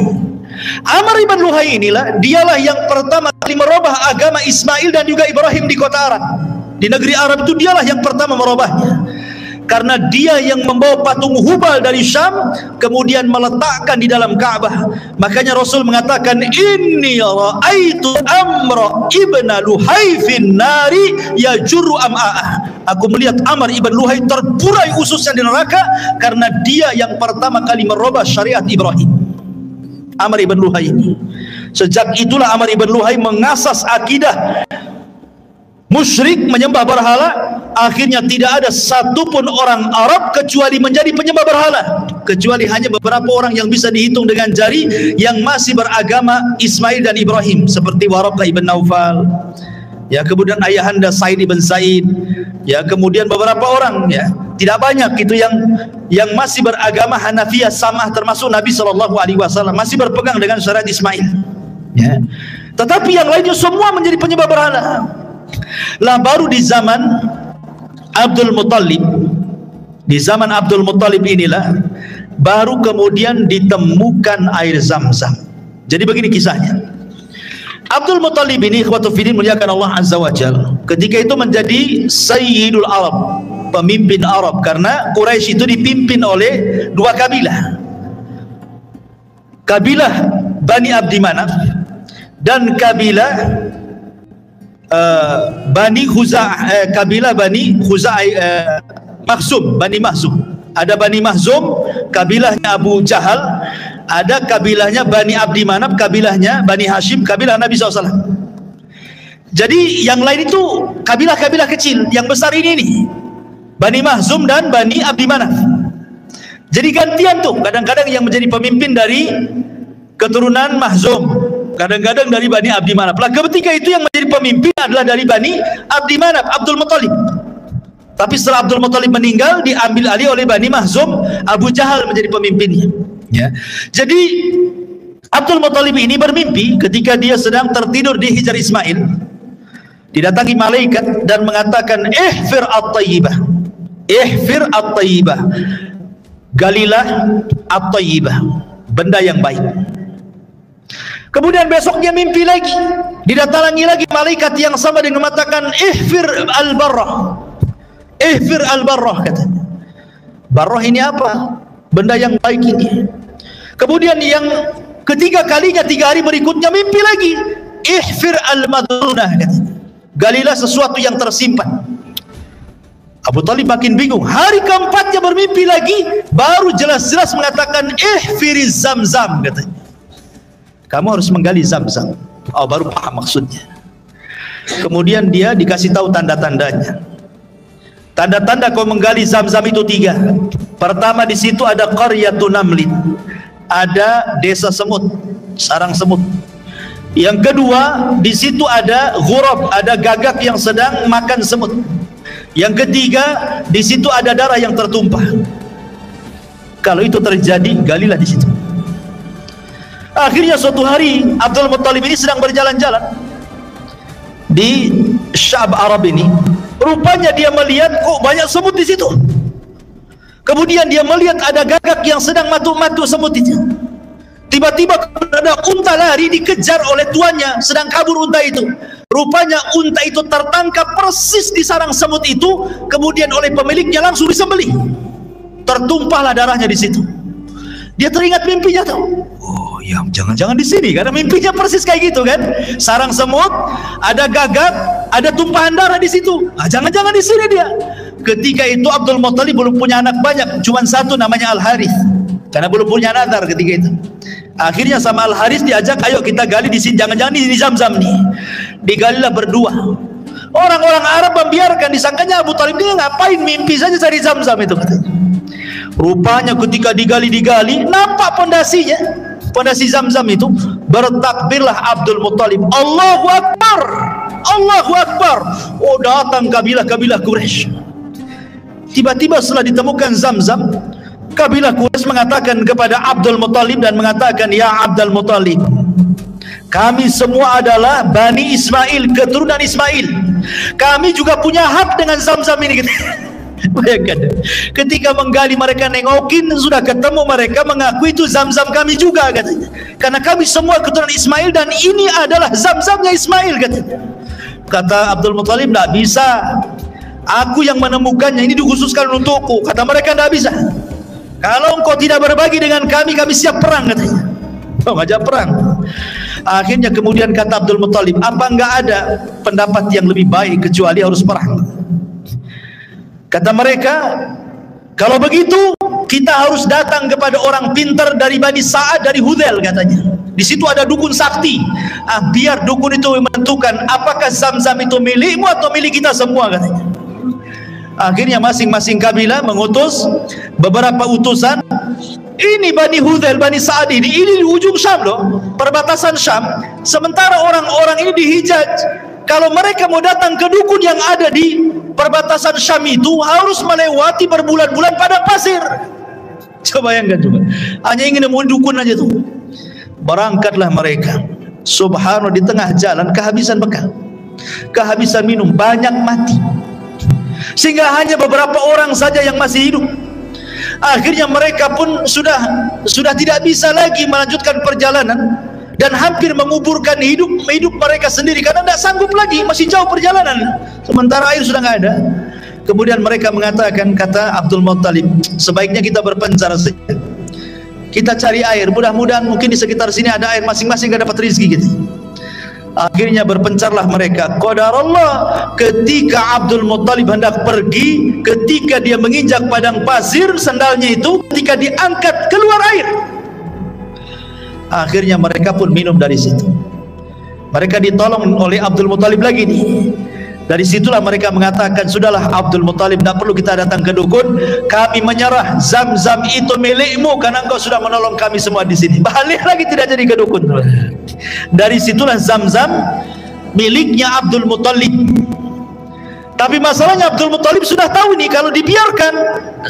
S2: Amr ibn Luhai inilah, dialah yang pertama kali merubah agama Ismail dan juga Ibrahim di kota Arab. Di negeri Arab itu dialah yang pertama merubahnya, karena dia yang membawa patung Hubal dari Syam kemudian meletakkan di dalam Ka'bah. Makanya Rasul mengatakan, inni ra'aitu Amr ibn Luhai fin nari yajurru am'a'ah. Aku melihat Amr ibn Luhai terburai ususnya di neraka karena dia yang pertama kali merubah syariat Ibrahim. Amr ibn Luhai ini, sejak itulah Amr ibn Luhai mengasas akidah musyrik, menyembah berhala. Akhirnya tidak ada satupun orang Arab kecuali menjadi penyembah berhala, kecuali hanya beberapa orang yang bisa dihitung dengan jari yang masih beragama Ismail dan Ibrahim, seperti Waraqah ibn Naufal, ya, kemudian ayahanda Said ibn Said, ya, kemudian beberapa orang, ya, tidak banyak itu yang masih beragama Hanafiyah Samah, termasuk Nabi SAW masih berpegang dengan syariat Ismail, ya. Tetapi yang lainnya semua menjadi penyembah berhala. Lah baru di zaman Abdul Muttalib, di zaman Abdul Muttalib inilah baru kemudian ditemukan air Zamzam. Jadi begini kisahnya. Abdul Muttalib ini, ikhwatu fiddin, muliakan Allah Azza wa Jalla, ketika itu menjadi Sayyidul Arab, pemimpin Arab, karena Quraisy itu dipimpin oleh dua kabilah, kabilah Bani Abdi Manaf dan kabilah Bani Khuza'ah, kabilah Bani Khuza'ah, Makhzum, Bani Makhzum. Ada Bani Makhzum, kabilahnya Abu Jahal. Ada kabilahnya Bani Abdi Manaf, kabilahnya Bani Hashim, kabilah Nabi SAW. Jadi yang lain itu kabilah-kabilah kecil, yang besar ini nih Bani Makhzum dan Bani Abdi Manaf. Jadi gantian tuh, kadang-kadang yang menjadi pemimpin dari keturunan Makhzum, kadang-kadang dari Bani Abdi Manaf. Lah ketika itu yang menjadi pemimpin adalah dari Bani Abdi Manaf, Abdul Muttalib. Tapi setelah Abdul Muttalib meninggal, diambil alih oleh Bani Makhzum, Abu Jahal menjadi pemimpinnya, ya. Jadi Abdul Muttalib ini bermimpi ketika dia sedang tertidur di Hijr Ismail. Didatangi malaikat dan mengatakan, ihfir at-tayyibah, ihfir at-tayyibah, galilah at-tayyibah, benda yang baik. Kemudian besoknya mimpi lagi, didatangi lagi malaikat yang sama dengan mengatakan, ihfir al-barrah, ihfir al-barrah, katanya. Barrah ini apa? Benda yang baik ini. Kemudian yang ketiga kalinya, 3 hari berikutnya mimpi lagi, ihfir al-madrunah, katanya. Galilah sesuatu yang tersimpan. Abu Talib makin bingung. Hari keempatnya bermimpi lagi, baru jelas-jelas mengatakan ihfiriz Zamzam, katanya. Kamu harus menggali Zamzam. Oh, baru paham maksudnya. Kemudian dia dikasih tahu tanda-tandanya. Tanda-tanda kau menggali Zamzam itu 3. Pertama, di situ ada qaryatun namlin, ada desa semut, sarang semut. Yang kedua, di situ ada ghurab, ada gagak yang sedang makan semut. Yang ketiga, di situ ada darah yang tertumpah. Kalau itu terjadi, galilah di situ. Akhirnya suatu hari Abdul Muttalib ini sedang berjalan-jalan di Syab Arab ini. Rupanya dia melihat kok banyak semut di situ. Kemudian dia melihat ada gagak yang sedang matu-matu semut itu. Tiba-tiba ada unta lari dikejar oleh tuannya, sedang kabur unta itu. Rupanya unta itu tertangkap persis di sarang semut itu, kemudian oleh pemiliknya langsung disembelih. Tertumpahlah darahnya di situ. Dia teringat mimpinya tuh. Oh, ya jangan-jangan di sini, karena mimpinya persis kayak gitu kan. Sarang semut, ada gagak, ada tumpahan darah di situ. Ah, jangan-jangan di sini dia. Ketika itu Abdul Muttalib belum punya anak banyak, cuma satu namanya Al-Harith. Karena belum punya nazar ketika itu. Akhirnya sama Al-Harith diajak, ayo kita gali di sini, jangan-jangan di Zamzam nih. Digalilah berdua. Orang-orang Arab membiarkan, disangkanya Abu Talib dia ngapain, mimpi saja cari Zamzam itu, katanya. Rupanya ketika digali-digali, nampak pondasinya, pondasi Zamzam itu. Bertakbirlah Abdul Muttalib, Allahu Akbar, Allahu Akbar. Oh, datang kabilah-kabilah Quraisy. Tiba-tiba setelah ditemukan Zamzam, kabilah Quraisy mengatakan kepada Abdul Muttalib dan mengatakan, ya Abdul Muttalib, kami semua adalah Bani Ismail, keturunan Ismail. Kami juga punya hak dengan Zamzam ini. Bayangkan, ketika menggali mereka nengokin, sudah ketemu, mereka mengaku itu Zamzam kami juga, katanya. Karena kami semua keturunan Ismail dan ini adalah Zamzamnya Ismail, katanya. Kata Abdul Muttalib, tidak bisa. Aku yang menemukannya, ini dikhususkan untukku. Kata mereka, tidak bisa. Kalau engkau tidak berbagi dengan kami, kami siap perang, katanya. Oh, ngajak perang. Akhirnya kemudian kata Abdul Muttalib, apa enggak ada pendapat yang lebih baik kecuali harus perang? Kata mereka, kalau begitu kita harus datang kepada orang pintar dari Bani Sa'ad, dari Hudzail, katanya. Di situ ada dukun sakti. Biar dukun itu menentukan apakah Zamzam itu milikmu atau milik kita semua, katanya. Akhirnya masing-masing kabilah mengutus beberapa utusan. Ini Bani Hudzail, Bani Sa'ad ini di ujung Syam loh, perbatasan Syam. Sementara orang-orang ini di Hijaz. Kalau mereka mau datang ke dukun yang ada di perbatasan Syam itu, harus melewati berbulan-bulan padang pasir. Coba bayangkan coba. Hanya ingin nemuin dukun aja tuh. Berangkatlah mereka. Subhanallah, di tengah jalan kehabisan bekal, kehabisan minum, banyak mati. Sehingga hanya beberapa orang saja yang masih hidup. Akhirnya mereka pun sudah tidak bisa lagi melanjutkan perjalanan dan hampir menguburkan hidup mereka sendiri karena tidak sanggup lagi, masih jauh perjalanan. Sementara air sudah nggak ada. Kemudian mereka mengatakan, kata Abdul Muttalib, sebaiknya kita berpencar saja. Kita cari air, mudah-mudahan mungkin di sekitar sini ada air, masing-masing gak dapat rezeki gitu. Akhirnya berpencarlah mereka. Qadarullah, ketika Abdul Muttalib hendak pergi, ketika dia menginjak padang pasir sandalnya itu, ketika diangkat keluar air. Akhirnya mereka pun minum dari situ. Mereka ditolong oleh Abdul Muttalib lagi nih. Dari situlah mereka mengatakan, sudahlah Abdul Muttalib, tidak perlu kita datang ke dukun, kami menyerah, Zamzam itu milikmu karena engkau sudah menolong kami semua di sini. Balik lagi, tidak jadi ke dukun. Dari situlah Zamzam miliknya Abdul Muttalib. Tapi masalahnya Abdul Muttalib sudah tahu nih, kalau dibiarkan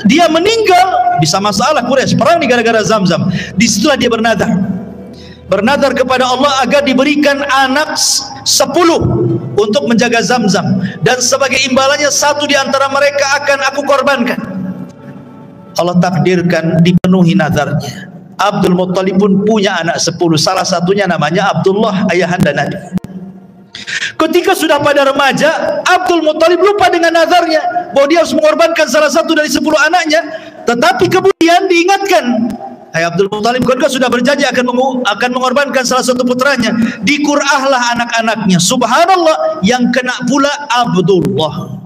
S2: dia meninggal bisa masalah Quraisy, perang nih gara-gara Zamzam. Disitulah dia bernadar. bernadar kepada Allah agar diberikan anak 10 untuk menjaga Zamzam, dan sebagai imbalannya 1 di antara mereka akan aku korbankan. Allah takdirkan dipenuhi nazarnya. Abdul Muttalib pun punya anak 10, salah satunya namanya Abdullah, ayahanda Nabi. Ketika sudah pada remaja, Abdul Muttalib lupa dengan nazarnya bahwa dia harus mengorbankan salah satu dari 10 anaknya. Tetapi kemudian diingatkan, hai Abdul Muttalib, kau sudah berjanji akan mengorbankan salah satu putranya. Dikurahlah anak-anaknya. Subhanallah, yang kena pula Abdullah.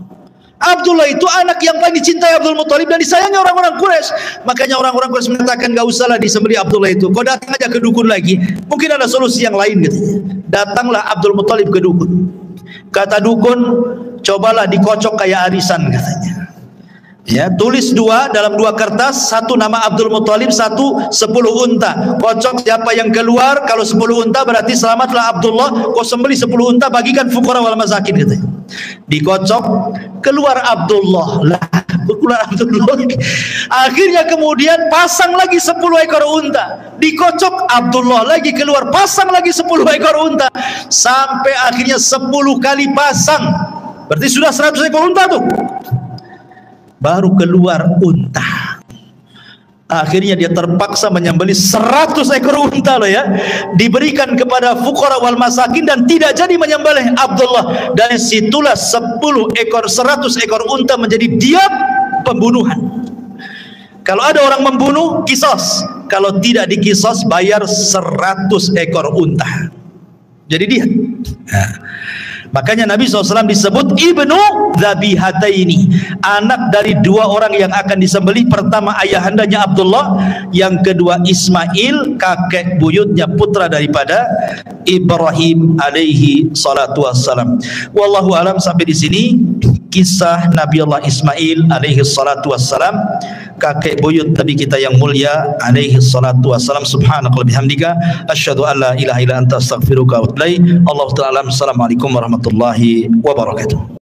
S2: Abdullah itu anak yang paling dicintai Abdul Muttalib dan disayangi orang-orang Quraisy. Makanya orang-orang Quraisy mengatakan, gak usahlah disembelih Abdullah itu, kau datang aja ke dukun lagi, mungkin ada solusi yang lain katanya. Datanglah Abdul Muttalib ke dukun. Kata dukun, cobalah dikocok kayak arisan katanya. Ya, tulis 2 dalam 2 kertas, 1 nama Abdul Muttalib, 1 10 unta. Kocok siapa yang keluar, kalau 10 unta berarti selamatlah Abdullah. Kau sembelih 10 unta, bagikan fuqara wal masakin katanya. Dikocok, keluar Abdullah. Lah, keluar Abdullah. Akhirnya kemudian pasang lagi 10 ekor unta. Dikocok, Abdullah lagi keluar, pasang lagi 10 ekor unta. Sampai akhirnya 10 kali pasang. Berarti sudah 100 ekor unta tuh. Baru keluar unta. Akhirnya dia terpaksa menyembelih 100 ekor unta loh ya. Diberikan kepada fuqara wal masakin dan tidak jadi menyembelih Abdullah. Dari situlah 100 ekor unta menjadi diat pembunuhan. Kalau ada orang membunuh, kisos. Kalau tidak dikisos, bayar 100 ekor unta. Jadi dia. Nah, makanya Nabi SAW disebut Ibnu Dzabihataini, anak dari 2 orang yang akan disembelih. Pertama ayahandanya Abdullah, yang kedua Ismail, kakek buyutnya, putra daripada Ibrahim alaihi salatu wassalam. Wallahu alam. Sampai di sini kisah Nabi Allah Ismail alaihi salatu wassalam, kakek buyut Nabi kita yang mulia alaihi salatu wassalam. Subhanakallahumma bihamdika asyhadu an la ilaha illa anta astaghfiruka wa atubu ilaik. Allahu ta'ala. Assalamualaikum warahmatullahi wabarakatuh.